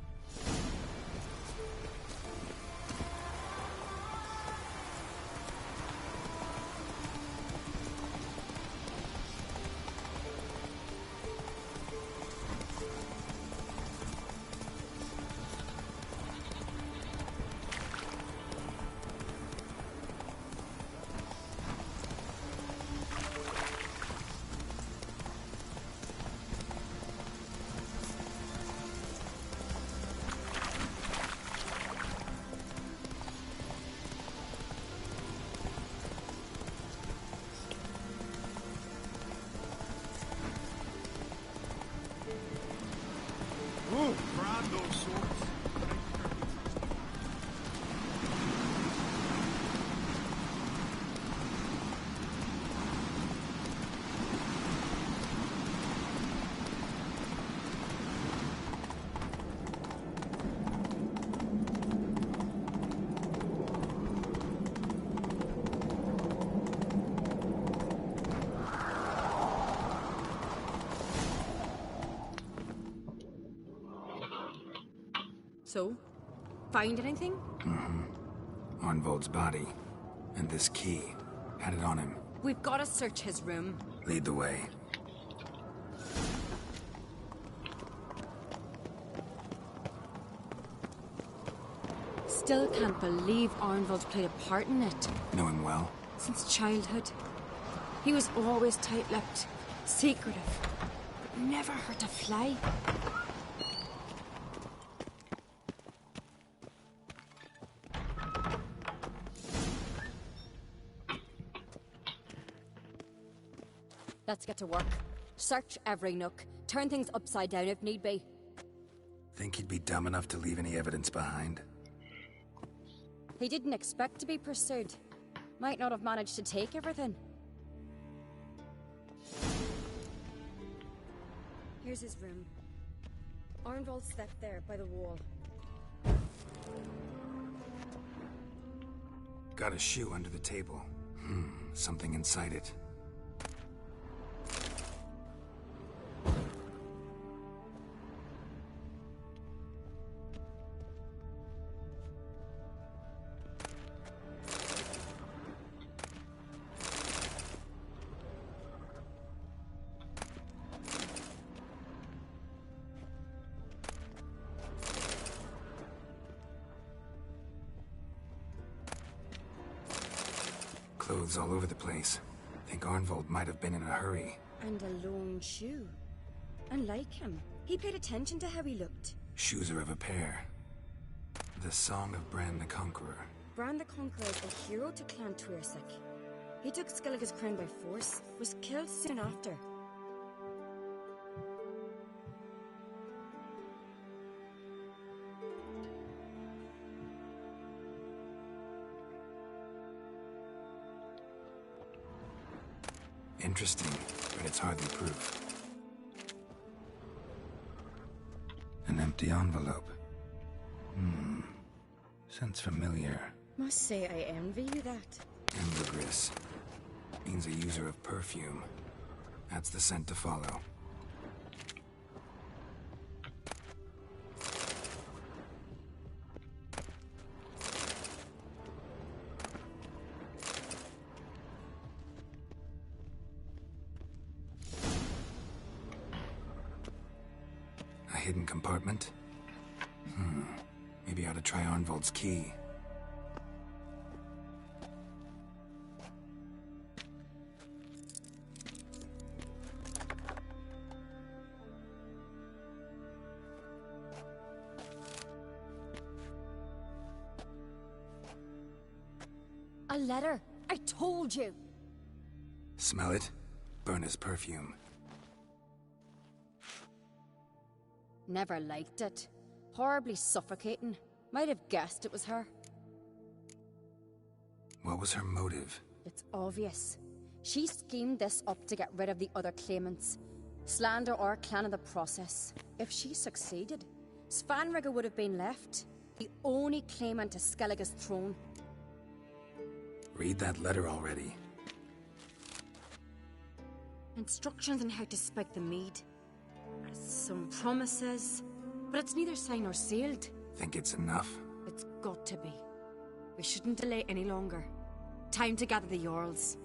So, find anything? Mm-hmm. Arnvold's body. And this key. Had it on him. We've got to search his room. Lead the way. Still can't believe Arnvold played a part in it. Know him well? Since childhood. He was always tight-lipped, secretive, but never hurt a fly. Let's get to work. Search every nook. Turn things upside down if need be. Think he'd be dumb enough to leave any evidence behind? He didn't expect to be pursued. Might not have managed to take everything. Here's his room. Arnvold slept there by the wall. Got a shoe under the table. Something inside it. Clothes all over the place. Think Arnvold might have been in a hurry. And a lone shoe. Unlike him, he paid attention to how he looked. Shoes are of a pair. The Song of Bran the Conqueror. Bran the Conqueror is a hero to Clan Tuirsik. He took Skellige's crown by force, was killed soon after. Interesting, but it's hardly proof. An empty envelope. Sounds familiar. Must say I envy you that. Ambergris. Means a user of perfume. That's the scent to follow. A hidden compartment? Maybe I ought to try Arnvold's key. A letter! I told you! Smell it? Birna's perfume. Never liked it. Horribly suffocating. Might have guessed it was her. What was her motive? It's obvious. She schemed this up to get rid of the other claimants. Slander our clan in the process. If she succeeded, Svanrigga would have been left. The only claimant to Skellige's throne. Read that letter already. Instructions on how to spike the mead. Some promises, but it's neither signed nor sealed. Think it's enough? It's got to be. We shouldn't delay any longer. Time to gather the Jarls.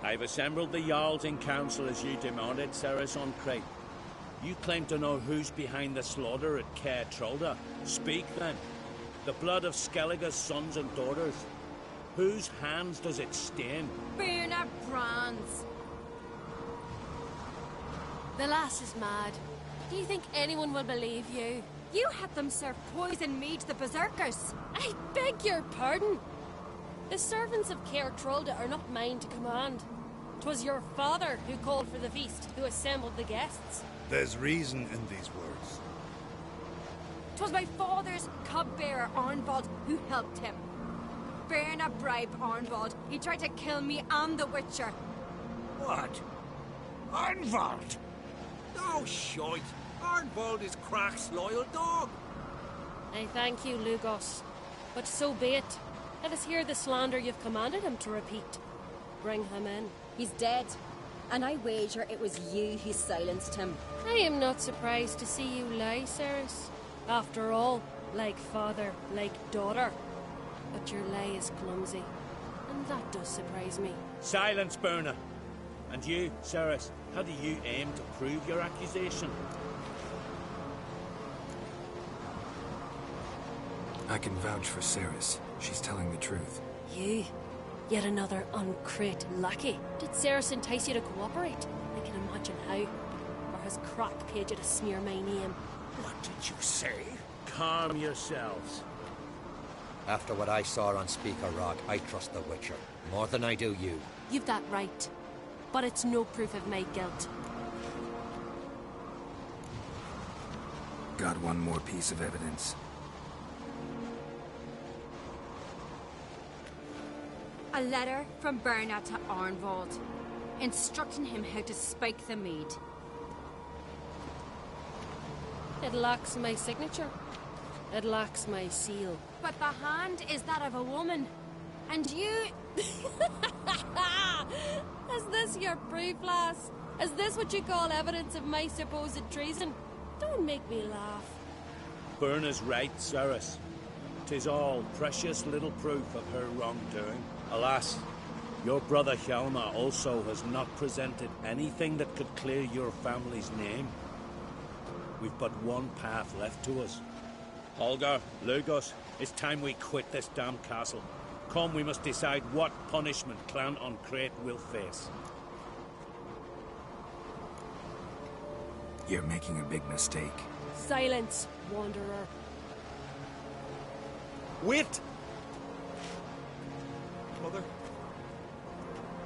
I've assembled the Jarls in council as you demanded, Cerys on Crate. You claim to know who's behind the slaughter at Caer Trolda. Speak then. The blood of Skellige's sons and daughters. Whose hands does it stain? Birna Brann's. The lass is mad. Do you think anyone will believe you? You had them serve poison mead to the berserkers. I beg your pardon. The servants of Caer Trolda are not mine to command. 'Twas your father who called for the feast, who assembled the guests. There's reason in these words. 'Twas my father's cupbearer, Arnvold, who helped him. Birna bribed Arnvold. He tried to kill me and the Witcher. What? Arnvold? Oh, shite. Arnvold is Crach's loyal dog. I thank you, Lugos. But so be it. Let us hear the slander you've commanded him to repeat. Bring him in. He's dead. And I wager it was you who silenced him. I am not surprised to see you lie, Cerys. After all, like father, like daughter. But your lie is clumsy. And that does surprise me. Silence, Birna. And you, Cerys, how do you aim to prove your accusation? I can vouch for Cerys. She's telling the truth. You? Yet another uncrate lackey. Did Ceres entice you to cooperate? I can imagine how. Or has Crack paid you to smear my name? What did you say? Calm yourselves. After what I saw on Speaker Rock, I trust the Witcher. More than I do you. You've that right. But it's no proof of my guilt. Got one more piece of evidence. A letter from Berna to Arnvald, instructing him how to spike the mead. It lacks my signature. It lacks my seal. But the hand is that of a woman. And you... Is this your proof, lass? Is this what you call evidence of my supposed treason? Don't make me laugh. Berna's right, Ceres. 'Tis all precious little proof of her wrongdoing. Alas, your brother Hjalmar also has not presented anything that could clear your family's name. We've but one path left to us. Holger, Lugos, it's time we quit this damn castle. Come, we must decide what punishment Clan Uncrate will face. You're making a big mistake. Silence, wanderer. Wait! Mother,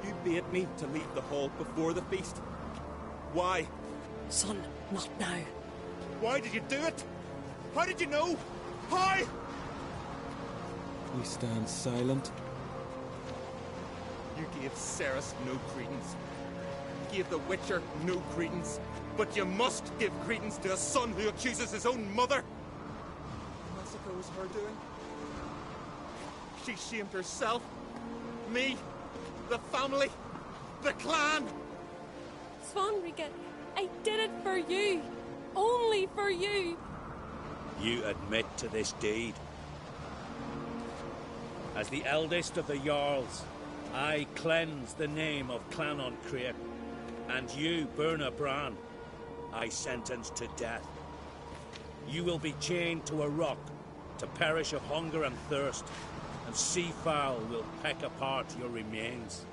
you bade me to leave the hall before the feast. Why? Son, not now. Why did you do it? How did you know? How? We stand silent. You gave Ceres no credence. You gave the Witcher no credence. But you must give credence to a son who accuses his own mother. The massacre was her doing. She shamed herself. Me. The family. The clan. Svanrige, I did it for you. Only for you. You admit to this deed. As the eldest of the Jarls, I cleanse the name of Clan Uncrate, and you, Berna Bran, I sentence to death. You will be chained to a rock to perish of hunger and thirst, and seafowl will peck apart your remains.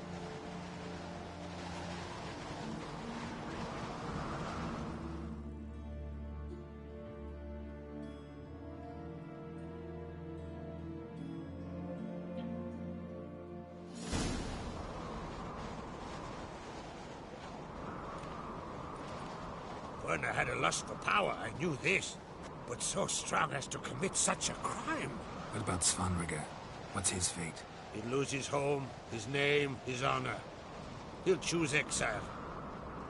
Berna had a lust for power, I knew this. But so strong as to commit such a crime. What about Svanrige? What's his fate? He'll lose his home, his name, his honor. He'll choose exile.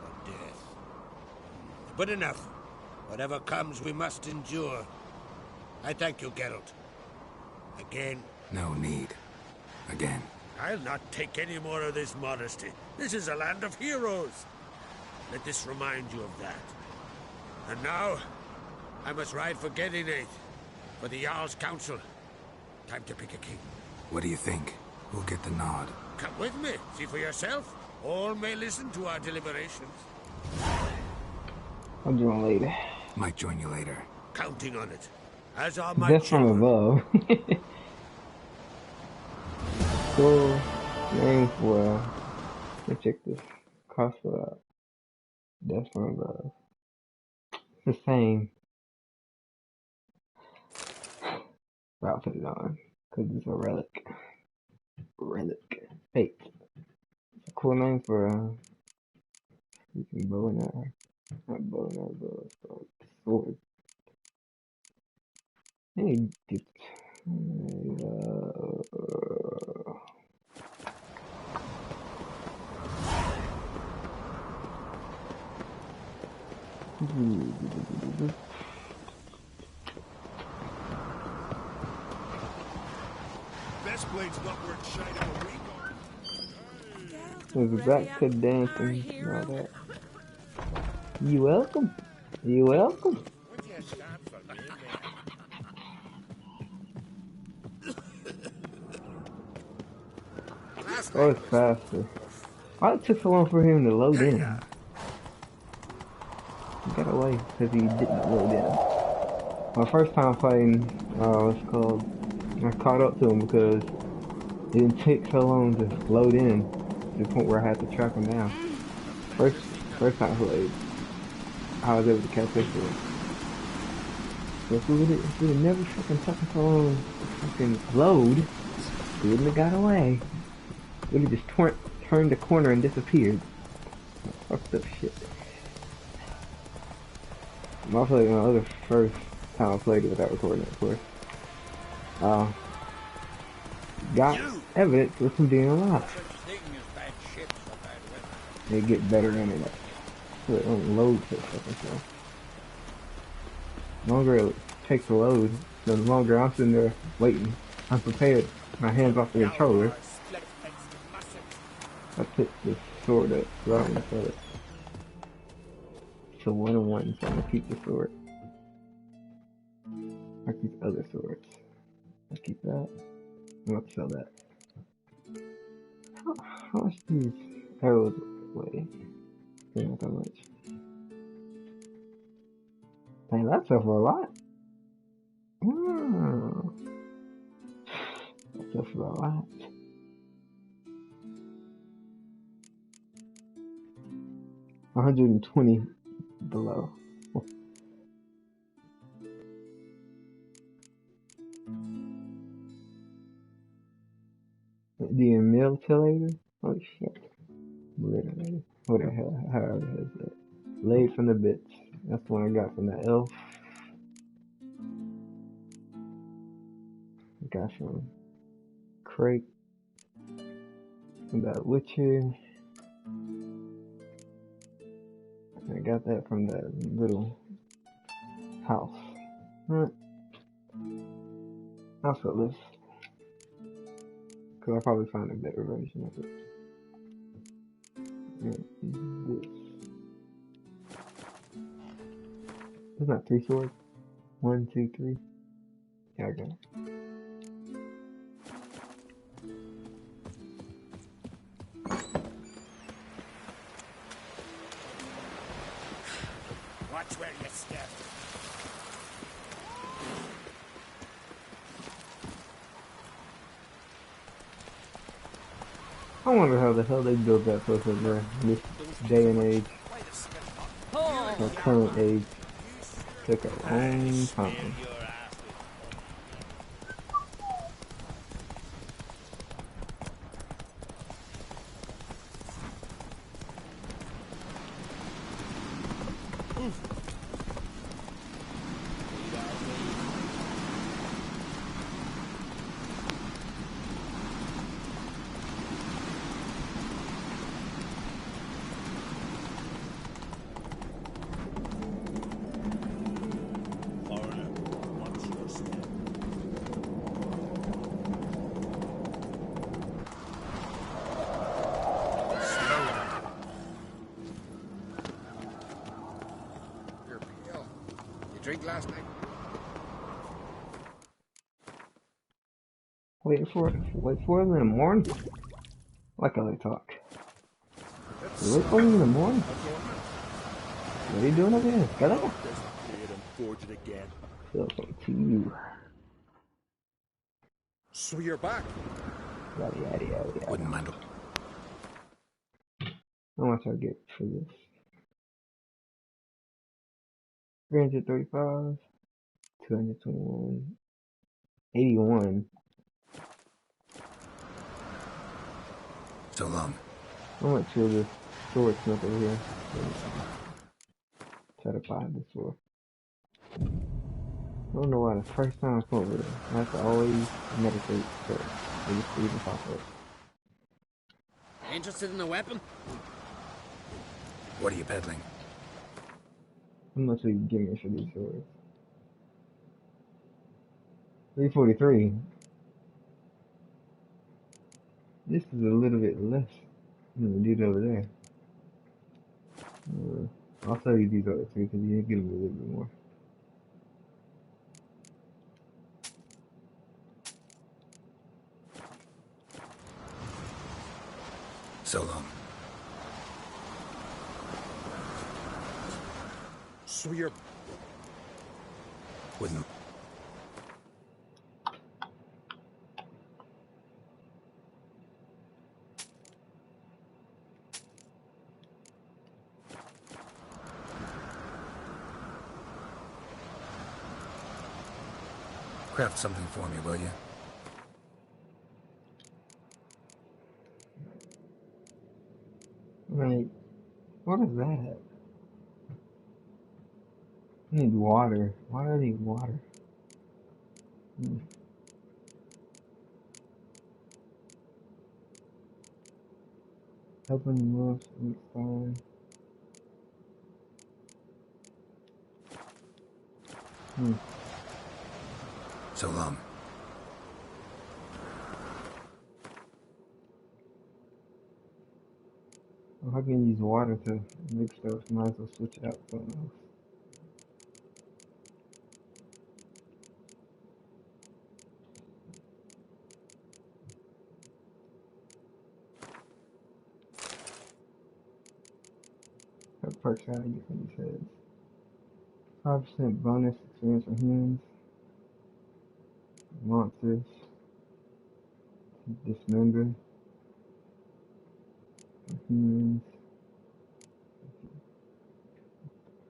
Or death. But enough. Whatever comes, we must endure. I thank you, Geralt. Again. No need. Again. I'll not take any more of this modesty. This is a land of heroes. Let this remind you of that. And now, I must ride for Gedinate, for the Jarl's Council. Time to pick a king. What do you think? Who'll get the nod? Come with me, see for yourself. All may listen to our deliberations. I'll join later. Might join you later. Counting on it. As are my Death from above. Cool name for. Let's check this crossbow out. Death from above. It's the same. But I'll put it on because it's a relic. Relic. Fate. It's a cool name for you can bow and arrow. Not bow and arrow, but it's like sword. Hey, get Best blade's not worth shining a week was back to dancing and all that. You welcome. You welcome. Oh, it's faster. Why it took so long for him to load in? He got away because he didn't load in. My first time playing, what's it called? I caught up to him because it didn't take so long to load in to the point where I had to track him down. First time I played, I was able to catch this one. If we would have never fucking taken so long to fucking load, we wouldn't have got away. We would have just turned the corner and disappeared. Fucked up shit. I'm also like my other first time I played it without recording it, of course. Got evidence with some being alive. They get better internet. So it don't load so fucking slow. The longer it takes to load, the longer I'm sitting there waiting, unprepared, my hands off the controller. I picked this sword up, so I don't want to sell it. It's a 1-on-1, so I'm gonna keep the sword. I keep other swords. I keep that. I'm gonna sell that. How much do these arrows weigh? Not that much. Dang, that's over a lot. Oh. That's over a lot. $120 below. The mutilator? Oh shit. Literally. What the hell? However it is that. Laid from the bits. That's the one I got from that elf. I got from Crake. From that Witcher. I got that from that little house. Right. I'll sell this. Cause I'll probably find a better version of it. And this. There's not 3 swords. 1, 2, 3. Yeah, I got it. Watch where you step. I wonder how the hell they built that place up there in this day and age. Or current age. Took a long time. Drink last night? Wait for it in the morning? Like how they talk. You wait for it in the morning? What are you doing over here? Get up. Feel something to you. So you're back. Yada. Wouldn't mind. How much I get for this? 335, 221, 81. So long. I'm not sure the swordsmith over here. Try to find this sword. I don't know why the first time I come over there, I have to always meditate first. I just even pop up. Interested in the weapon? What are you peddling? How much will you give me for these swords? 343. This is a little bit less than the dude over there. I'll sell you these other two because you give me a little bit more. So long. So you're... Wouldn't... Craft something for me, will you? Like, what is that? I need water. Why do I need water? Helping move each time. So long. If I can use water to mix stuff, might as well switch it out for something else. What perks I get from these heads? 5% bonus experience for humans. Monsters. Dismember. Humans.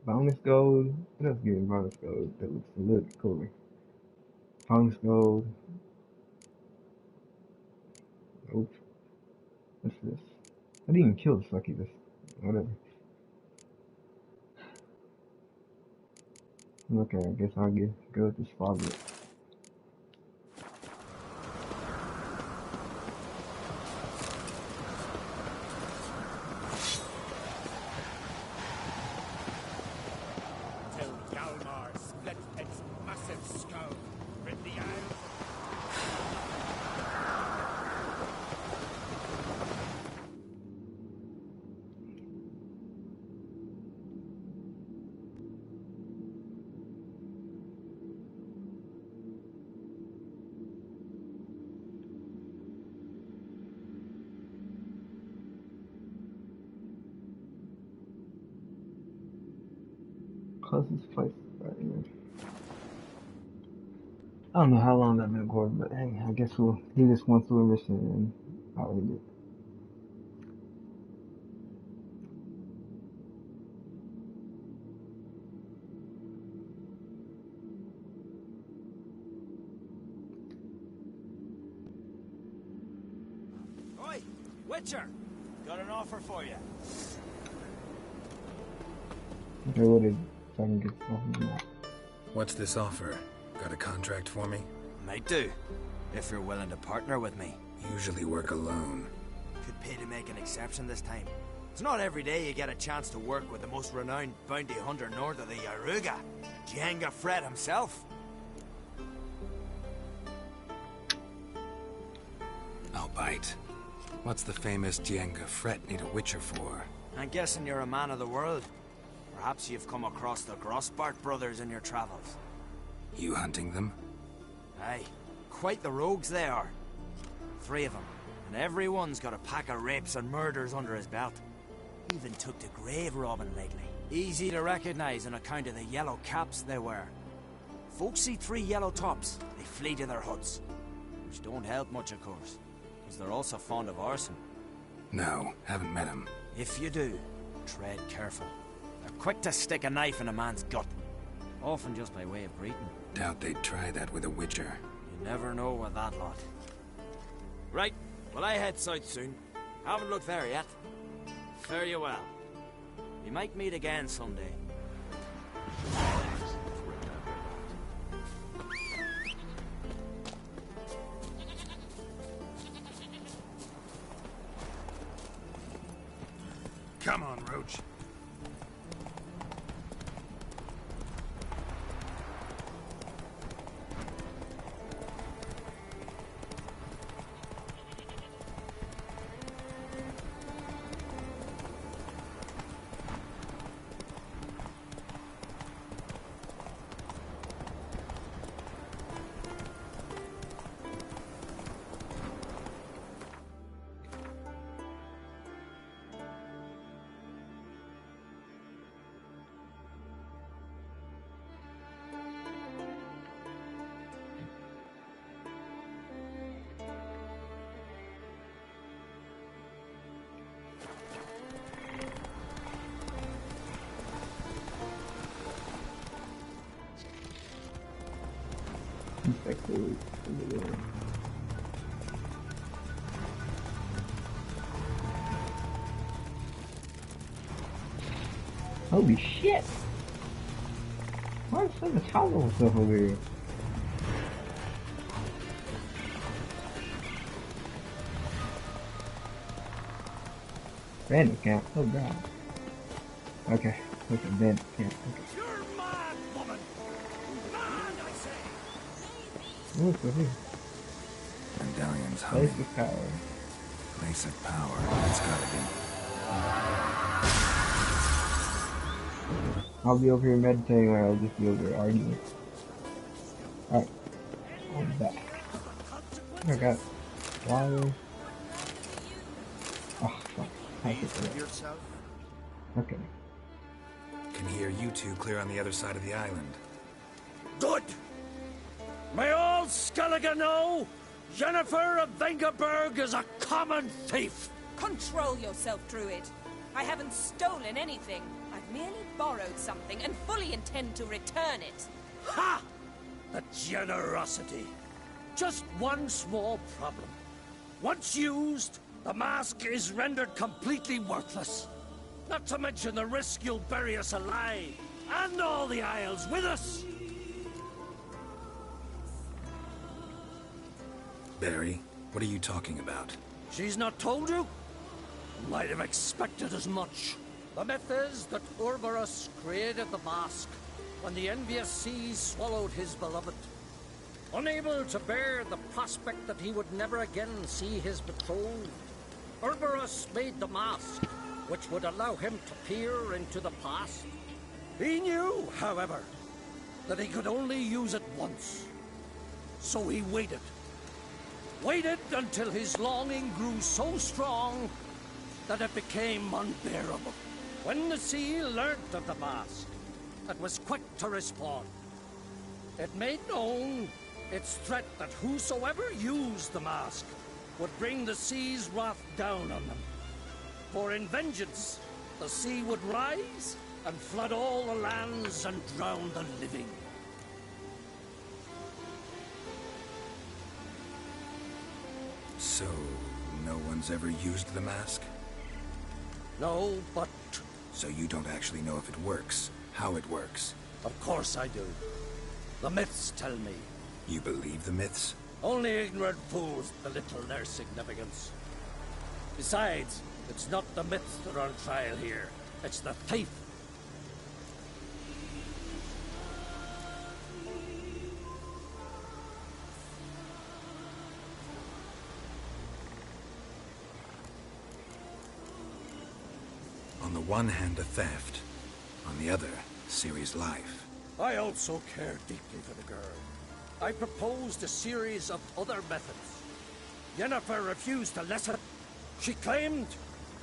Bonus gold. What else getting bonus gold? That looks a little cooler. Bonus gold. Oops. What's this? I didn't even kill the sucky. This. Whatever. Okay, I guess I'll go with this foglet. Till Hjalmar split its massive skull, rid the isles. Closest place right here. I don't know how long I've been recording, but hey, I guess we'll do this one through a mission and I'll end it. Oi, Witcher! Got an offer for you. Okay, what is it? So I can get something out. What's this offer? Got a contract for me? Might do, if you're willing to partner with me. Usually work alone. Could pay to make an exception this time. It's not every day you get a chance to work with the most renowned bounty hunter north of the Yaruga, Django Fred himself. I'll bite. What's the famous Django Fred need a Witcher for? I'm guessing you're a man of the world. Perhaps you've come across the Grossbart brothers in your travels. You hunting them? Aye, quite the rogues they are. 3 of them, and everyone's got a pack of rapes and murders under his belt. Even took to grave robbing lately. Easy to recognize on account of the yellow caps they wear. Folks see 3 yellow tops, they flee to their huts. Which don't help much, of course, because they're also fond of arson. No, haven't met him. If you do, tread careful. They're quick to stick a knife in a man's gut. Often just by way of greeting. Doubt they'd try that with a Witcher. You never know with that lot. Right, well I head south soon. Haven't looked there yet. Fare you well. We might meet again someday. Come on, Roach. Holy shit! Why is so much hollow stuff over here? Bandit camp, oh god. Okay, look at bandit camp. Okay. You're mad, woman! Mad, I say! What's over here? Medallion's Place humming. of power. Place of power. It's gotta be. I'll be over here meditating or I'll just be over here arguing. Alright. I'm back. I got wire. Oh, fuck. I hit that. Okay. Can hear you two clear on the other side of the island. Good! May all Skellige know Jennifer of Vengerberg is a common thief! Control yourself, Druid. I haven't stolen anything. I've merely borrowed something and fully intend to return it. Ha! The generosity. Just one small problem. Once used, the mask is rendered completely worthless. Not to mention the risk you'll bury us alive, and all the Isles with us. Barry, what are you talking about? She's not told you? Might have expected as much. The myth is that Urberus created the mask when the envious seas swallowed his beloved. Unable to bear the prospect that he would never again see his betrothed, Urberus made the mask, which would allow him to peer into the past. He knew, however, that he could only use it once. So he waited. Waited until his longing grew so strong that it became unbearable. When the sea learnt of the mask, it was quick to respond. It made known its threat that whosoever used the mask would bring the sea's wrath down on them. For in vengeance, the sea would rise and flood all the lands and drown the living. So, no one's ever used the mask? No, but... So you don't actually know if it works, how it works? Of course I do. The myths tell me. You believe the myths? Only ignorant fools belittle their significance. Besides, it's not the myths that are on trial here. It's the thief. On the one hand, a theft. On the other, Ciri's life. I also care deeply for the girl. I proposed a series of other methods. Yennefer refused to listen. She claimed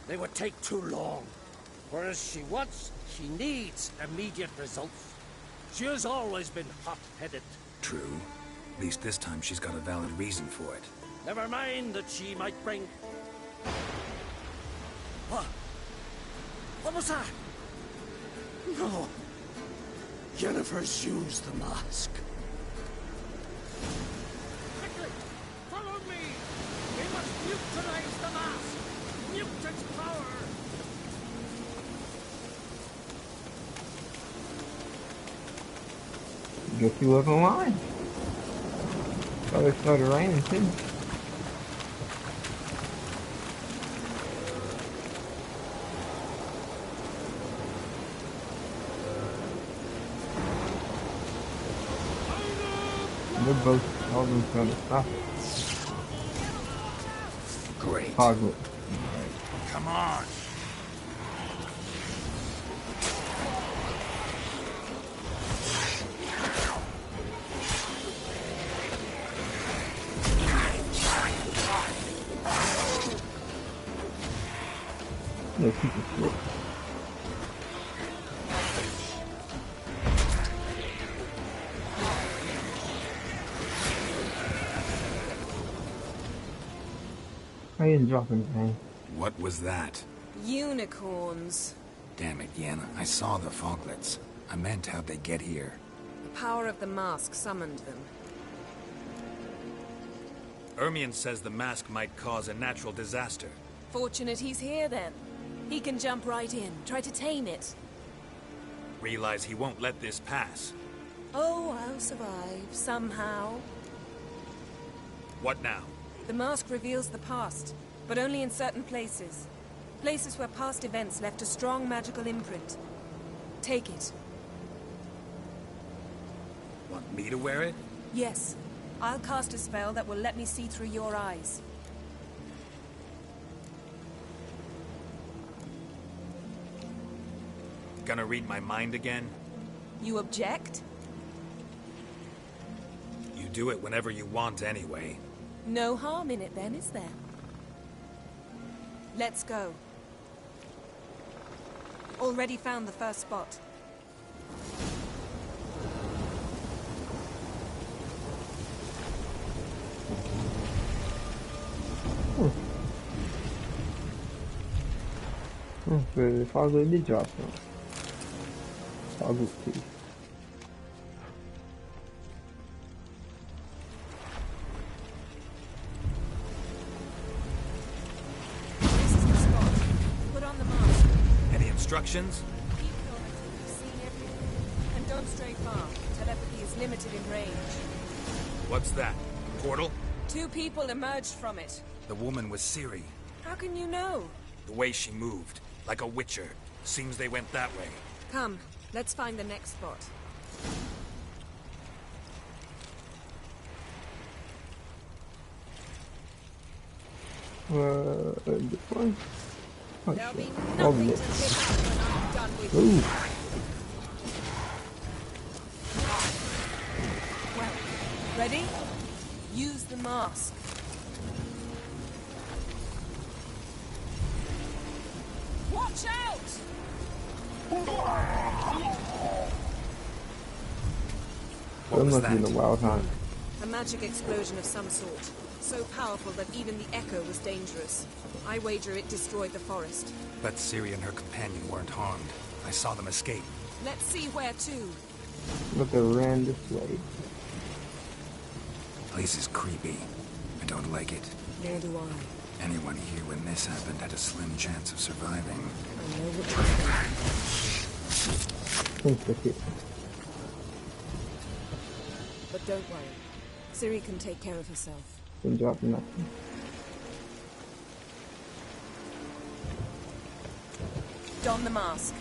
they would take too long. Whereas she needs immediate results. She has always been hot-headed. True. At least this time she's got a valid reason for it. Never mind that she might bring... What? What was that? No. Yennefer's used the mask. Quickly! Follow me! We must neutralize the mask! Mute its power! Guess you wasn't lying. Thought it started raining too. They're both all of them trying to stop it. Great. Hogwarts. Come on. No, keep it short. I didn't drop anything. What was that? Unicorns. Damn it, Yenna. I saw the foglets. I meant how'd they get here. The power of the mask summoned them. Ermion says the mask might cause a natural disaster. Fortunate he's here, then. He can jump right in, try to tame it. Realize he won't let this pass. Oh, I'll survive, somehow. What now? The mask reveals the past, but only in certain places. Places where past events left a strong magical imprint. Take it. Want me to wear it? Yes. I'll cast a spell that will let me see through your eyes. Gonna read my mind again? You object? You do it whenever you want anyway. No harm in it then, is there? Let's go. Already found the first spot. Fazla did drop now. Toggle key. This is the spot. Put on the mask. Any instructions? Keep going until you've seen everything. And don't stray far. Telepathy is limited in range. What's that? Portal? 2 people emerged from it. The woman was Ciri. How can you know? The way she moved. Like a witcher. Seems they went that way. Come, let's find the next spot. This one? Oh, There'll be shit. nothing to pick up when I'm done with you. Ooh. Well, ready? Use the mask. Watch out! That must be the wild hunt. A magic explosion of some sort. So powerful that even the echo was dangerous. I wager it destroyed the forest. But Ciri and her companion weren't harmed. I saw them escape. Let's see where to. Look, they ran this way. Place is creepy. I don't like it. Nor do I. Anyone here when this happened had a slim chance of surviving. I know what you're saying. But don't worry. Ciri can take care of herself. Didn't drop nothing. Don the mask.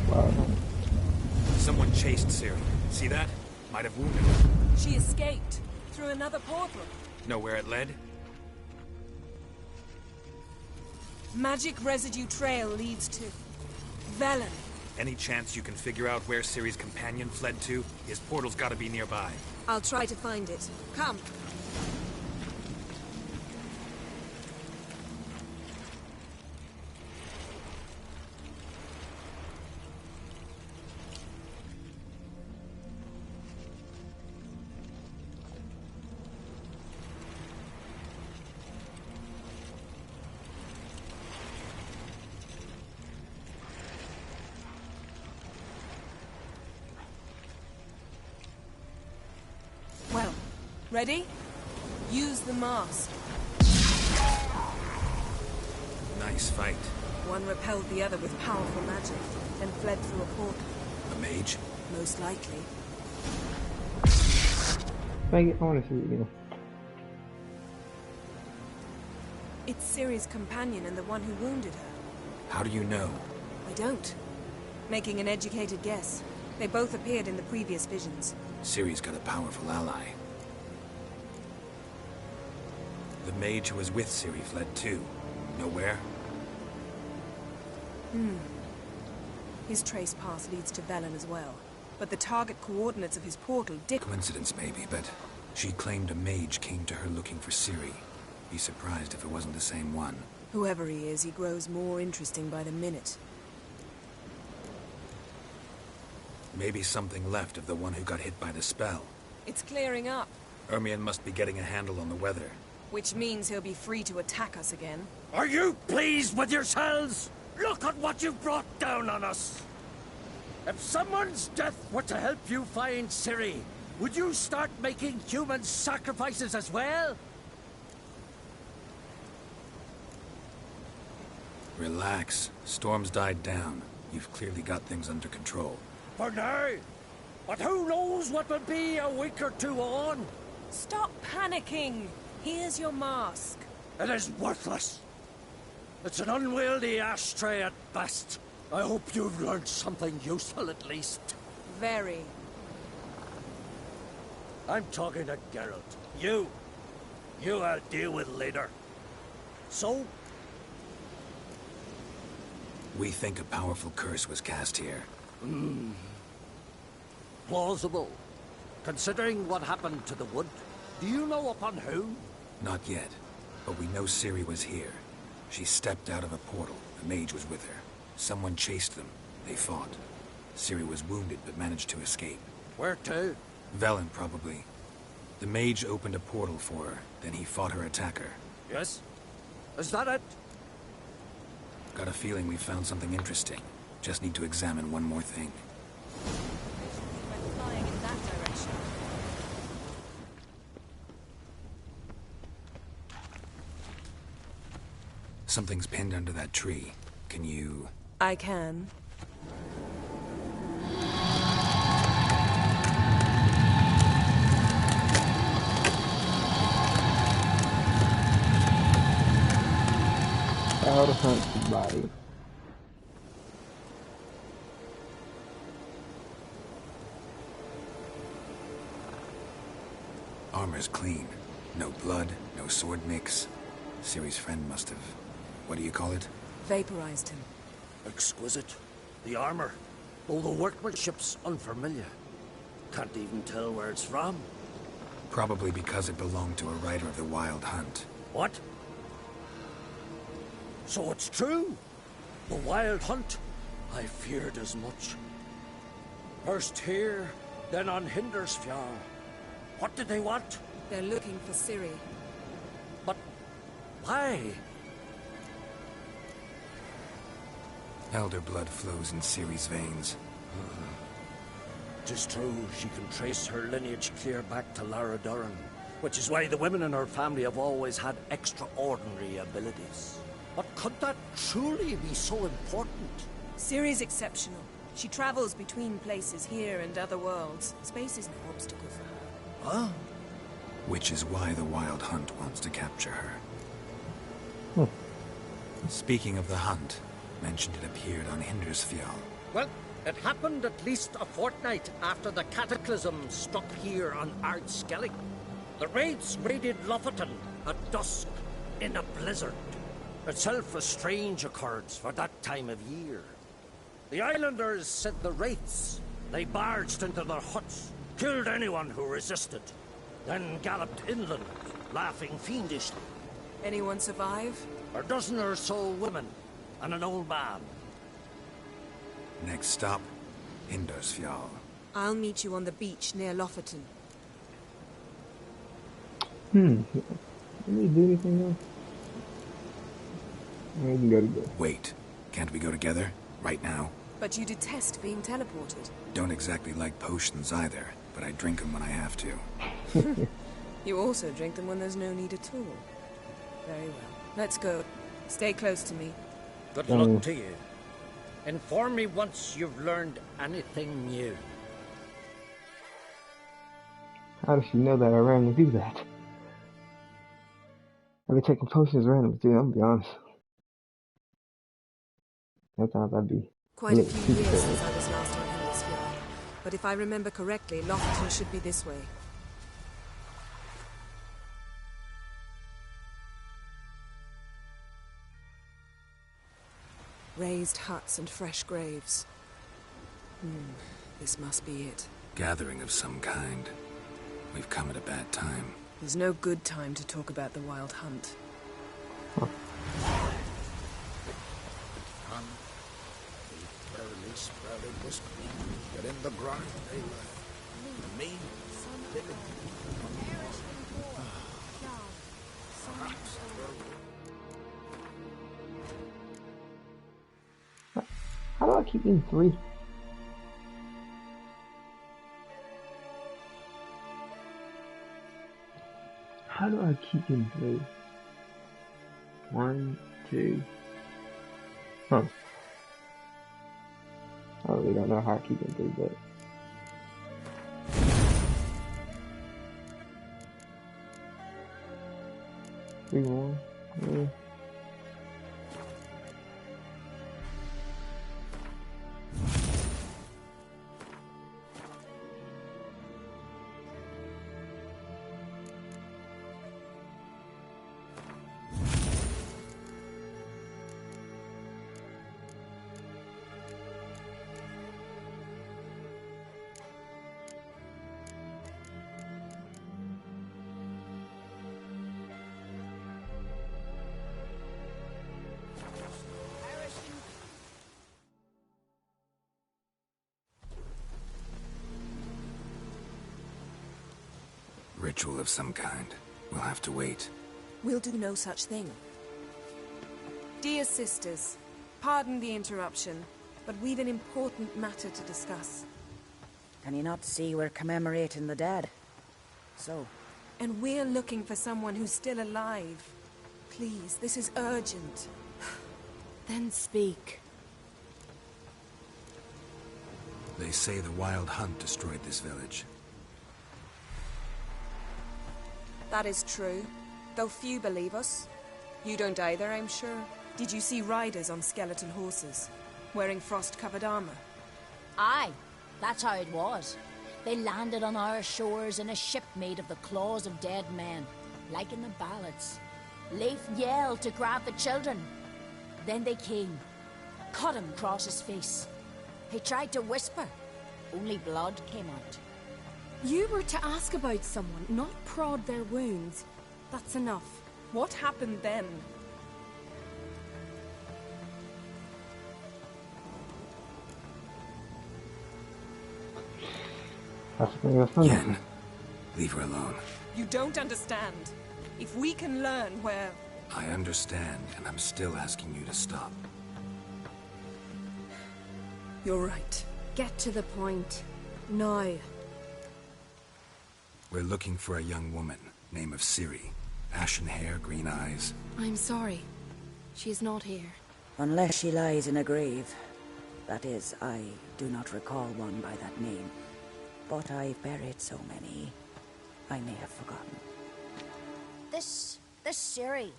Wow. Someone chased Ciri. See that? Might have wounded her. She escaped through another portal. Know where it led? Magic residue trail leads to Velen. Any chance you can figure out where Ciri's companion fled to? His portal's gotta be nearby. I'll try to find it. Come. Well, ready? Use the mask. Nice fight. One repelled the other with powerful magic, then fled through a portal. A mage? Most likely. I wanna see it again. It's Ciri's companion and the one who wounded her. How do you know? I don't. Making an educated guess. They both appeared in the previous visions. Ciri's got a powerful ally. The mage who was with Ciri fled too. Know where? His trace path leads to Velen as well. But the target coordinates of his portal differ. Coincidence maybe, but she claimed a mage came to her looking for Ciri. Be surprised if it wasn't the same one. Whoever he is, he grows more interesting by the minute. Maybe something left of the one who got hit by the spell. It's clearing up, Ermion must be getting a handle on the weather. which means he'll be free to attack us again. Are you pleased with yourselves? Look at what you've brought down on us! If someone's death were to help you find Ciri, would you start making human sacrifices as well? Relax. Storm's died down. You've clearly got things under control. For now. But who knows what will be a week or two on? Stop panicking. Here's your mask. It is worthless. It's an unwieldy ashtray at best. I hope you've learned something useful at least. Very. I'm talking to Geralt. You I'll deal with later. So? We think a powerful curse was cast here. Plausible. Considering what happened to the wood, do you know upon whom? Not yet, but we know Ciri was here. She stepped out of a portal. The mage was with her. Someone chased them. They fought. Ciri was wounded, but managed to escape. Where to? Velen, probably. The mage opened a portal for her, then he fought her attacker. Yes? Is that it? Got a feeling we found something interesting. Just need to examine one more thing. Went flying in that direction. Something's pinned under that tree. Can you... I can. How to hunt the body. Armor's clean. No blood, no sword mix. Ciri's friend must have... What do you call it? Vaporized him. Exquisite. The armor. Though the workmanship's unfamiliar. Can't even tell where it's from. Probably because it belonged to a rider of the Wild Hunt. What? So it's true? The Wild Hunt? I feared as much. First here, then on Hindersfjall. What did they want? They're looking for Ciri. But why? Elder blood flows in Ciri's veins. Tis true, she can trace her lineage clear back to Lara Duran, which is why the women in her family have always had extraordinary abilities. But could that truly be so important? Ciri's exceptional. She travels between places here and other worlds. Space is no obstacle for her. Huh? Which is why the Wild Hunt wants to capture her. Speaking of the hunt, mentioned it appeared on Hindersfjall. Well, it happened at least a fortnight after the cataclysm struck here on Ard Skellig. The raids raided Lofoten at dusk in a blizzard. Itself a strange occurrence for that time of year. The islanders sent the wraiths. They barged into their huts, killed anyone who resisted, then galloped inland, laughing fiendishly. Anyone survive? A dozen or so women, and an old man. Next stop, Hindersfjall. I'll meet you on the beach near Lofoten. Did we do anything else? We can go together. Wait, can't we go together? Right now? But you detest being teleported. Don't exactly like potions either, but I drink them when I have to. You also drink them when there's no need at all. Very well. Let's go. Stay close to me. Good luck to you. Inform me once you've learned anything new. How does she know that I randomly do that? I've been taking potions randomly too, I'm gonna be honest. Sometimes I'd be Quite a few years since I was last on Hindersfjall. But if I remember correctly, Lofoten should be this way. Raised huts and fresh graves. This must be it. Gathering of some kind. We've come at a bad time. There's no good time to talk about the Wild Hunt. Get in the ground, they me, living. How do I keep getting 3? How do I keep getting through? 1, 2. Huh. I really don't know how I keep getting through, but. 3, 1. Yeah. Ritual of some kind. We'll have to wait. We'll do no such thing. Dear sisters, pardon the interruption, but we've an important matter to discuss. Can you not see we're commemorating the dead? So? And we're looking for someone who's still alive. Please, this is urgent. Then speak. They say the Wild Hunt destroyed this village. That is true, though few believe us. You don't either, I'm sure. Did you see riders on skeleton horses, wearing frost-covered armor? Aye, that's how it was. They landed on our shores in a ship made of the claws of dead men, like in the ballads. Leif yelled to grab the children. Then they came, cut him across his face. He tried to whisper, only blood came out. You were to ask about someone, not prod their wounds. That's enough. What happened then? Yen, leave her alone. You don't understand. If we can learn where... I understand, and I'm still asking you to stop. You're right. Get to the point. Now. We're looking for a young woman, name of Ciri. Ashen hair, green eyes. I'm sorry. She's not here. Unless she lies in a grave. That is, I do not recall one by that name. But I've buried so many, I may have forgotten. This Ciri,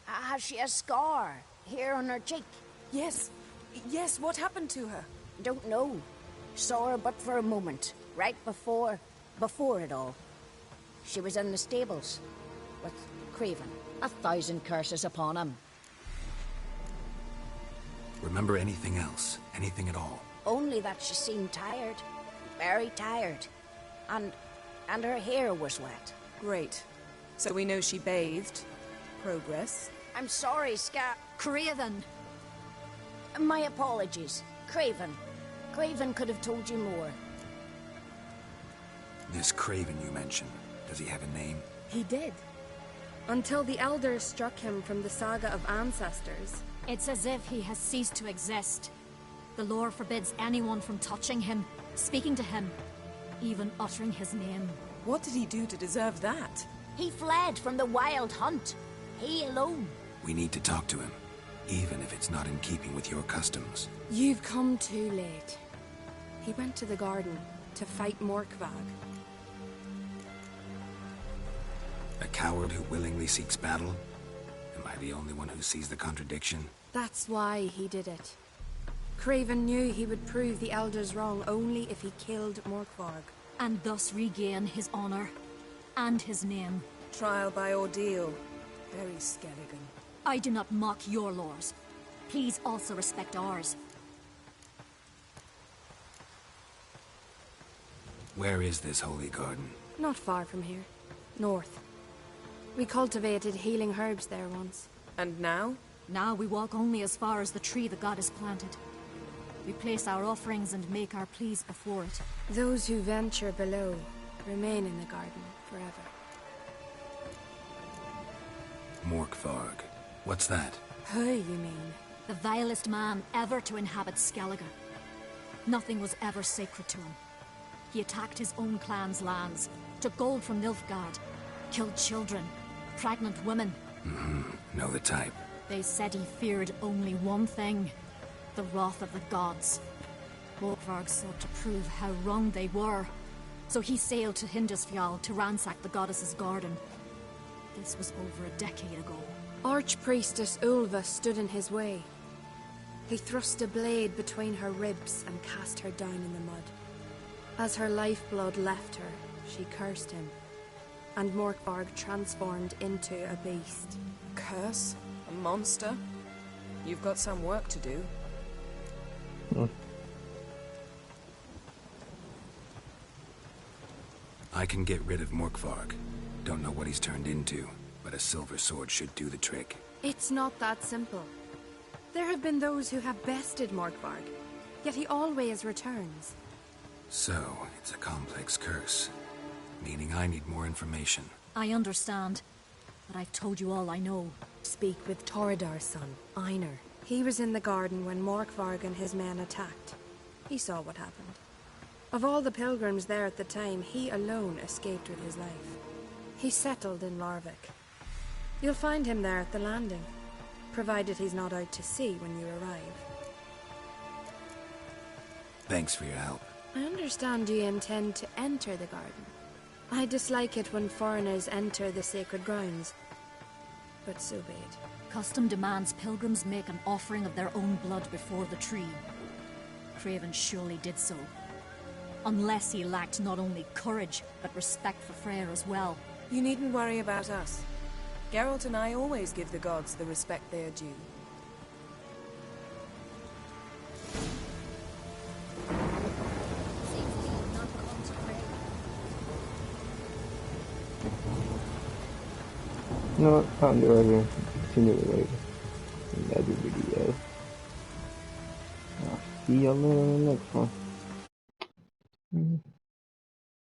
has she a scar here on her cheek? Yes, what happened to her? Don't know. Saw her but for a moment, right before it all. She was in the stables with Craven. 1,000 curses upon him. Remember anything else? Anything at all? Only that she seemed tired. Very tired. And her hair was wet. Great. So we know she bathed. Progress. I'm sorry, Craven. My apologies. Craven. Craven could have told you more. This Craven you mentioned, does he have a name? He did. Until the Elders struck him from the Saga of Ancestors. It's as if he has ceased to exist. The lore forbids anyone from touching him, speaking to him, even uttering his name. What did he do to deserve that? He fled from the Wild Hunt. He alone. We need to talk to him, even if it's not in keeping with your customs. You've come too late. He went to the garden to fight Morkvag. A coward who willingly seeks battle? Am I the only one who sees the contradiction? That's why he did it. Craven knew he would prove the Elders wrong only if he killed Morkvarg. And thus regain his honor and his name. Trial by ordeal. Very Skelligan. I do not mock your laws. Please also respect ours. Where is this holy garden? Not far from here. North. We cultivated healing herbs there once. And now? Now we walk only as far as the tree the goddess planted. We place our offerings and make our pleas before it. Those who venture below remain in the garden forever. Morkvarg. What's that? Who, you mean? The vilest man ever to inhabit Skellige. Nothing was ever sacred to him. He attacked his own clan's lands, took gold from Nilfgaard, Killed children, pregnant women. Know the type. They said he feared only one thing, the wrath of the gods. Morkvarg sought to prove how wrong they were, so he sailed to Hindisfjall to ransack the goddess's garden. This was over a decade ago. Archpriestess Ulva stood in his way. He thrust a blade between her ribs and cast her down in the mud. As her lifeblood left her, she cursed him, and Morkvarg transformed into a beast. Curse? A monster? You've got some work to do. I can get rid of Morkvarg. Don't know what he's turned into, but a silver sword should do the trick. It's not that simple. There have been those who have bested Morkvarg, yet he always returns. So, it's a complex curse, meaning I need more information. I understand, but I've told you all I know. Speak with Torridar's son, Einar. He was in the garden when Morkvarg and his men attacked. He saw what happened. Of all the pilgrims there at the time, he alone escaped with his life. He settled in Larvik. You'll find him there at the landing, provided he's not out to sea when you arrive. Thanks for your help. I understand you intend to enter the garden. I dislike it when foreigners enter the sacred grounds, but so be it. Custom demands pilgrims make an offering of their own blood before the tree. Craven surely did so. Unless he lacked not only courage, but respect for Freyr as well. You needn't worry about us. Geralt and I always give the gods the respect they are due. No, time to right here. Continue it later. Another video. I'll see y'all in the next one.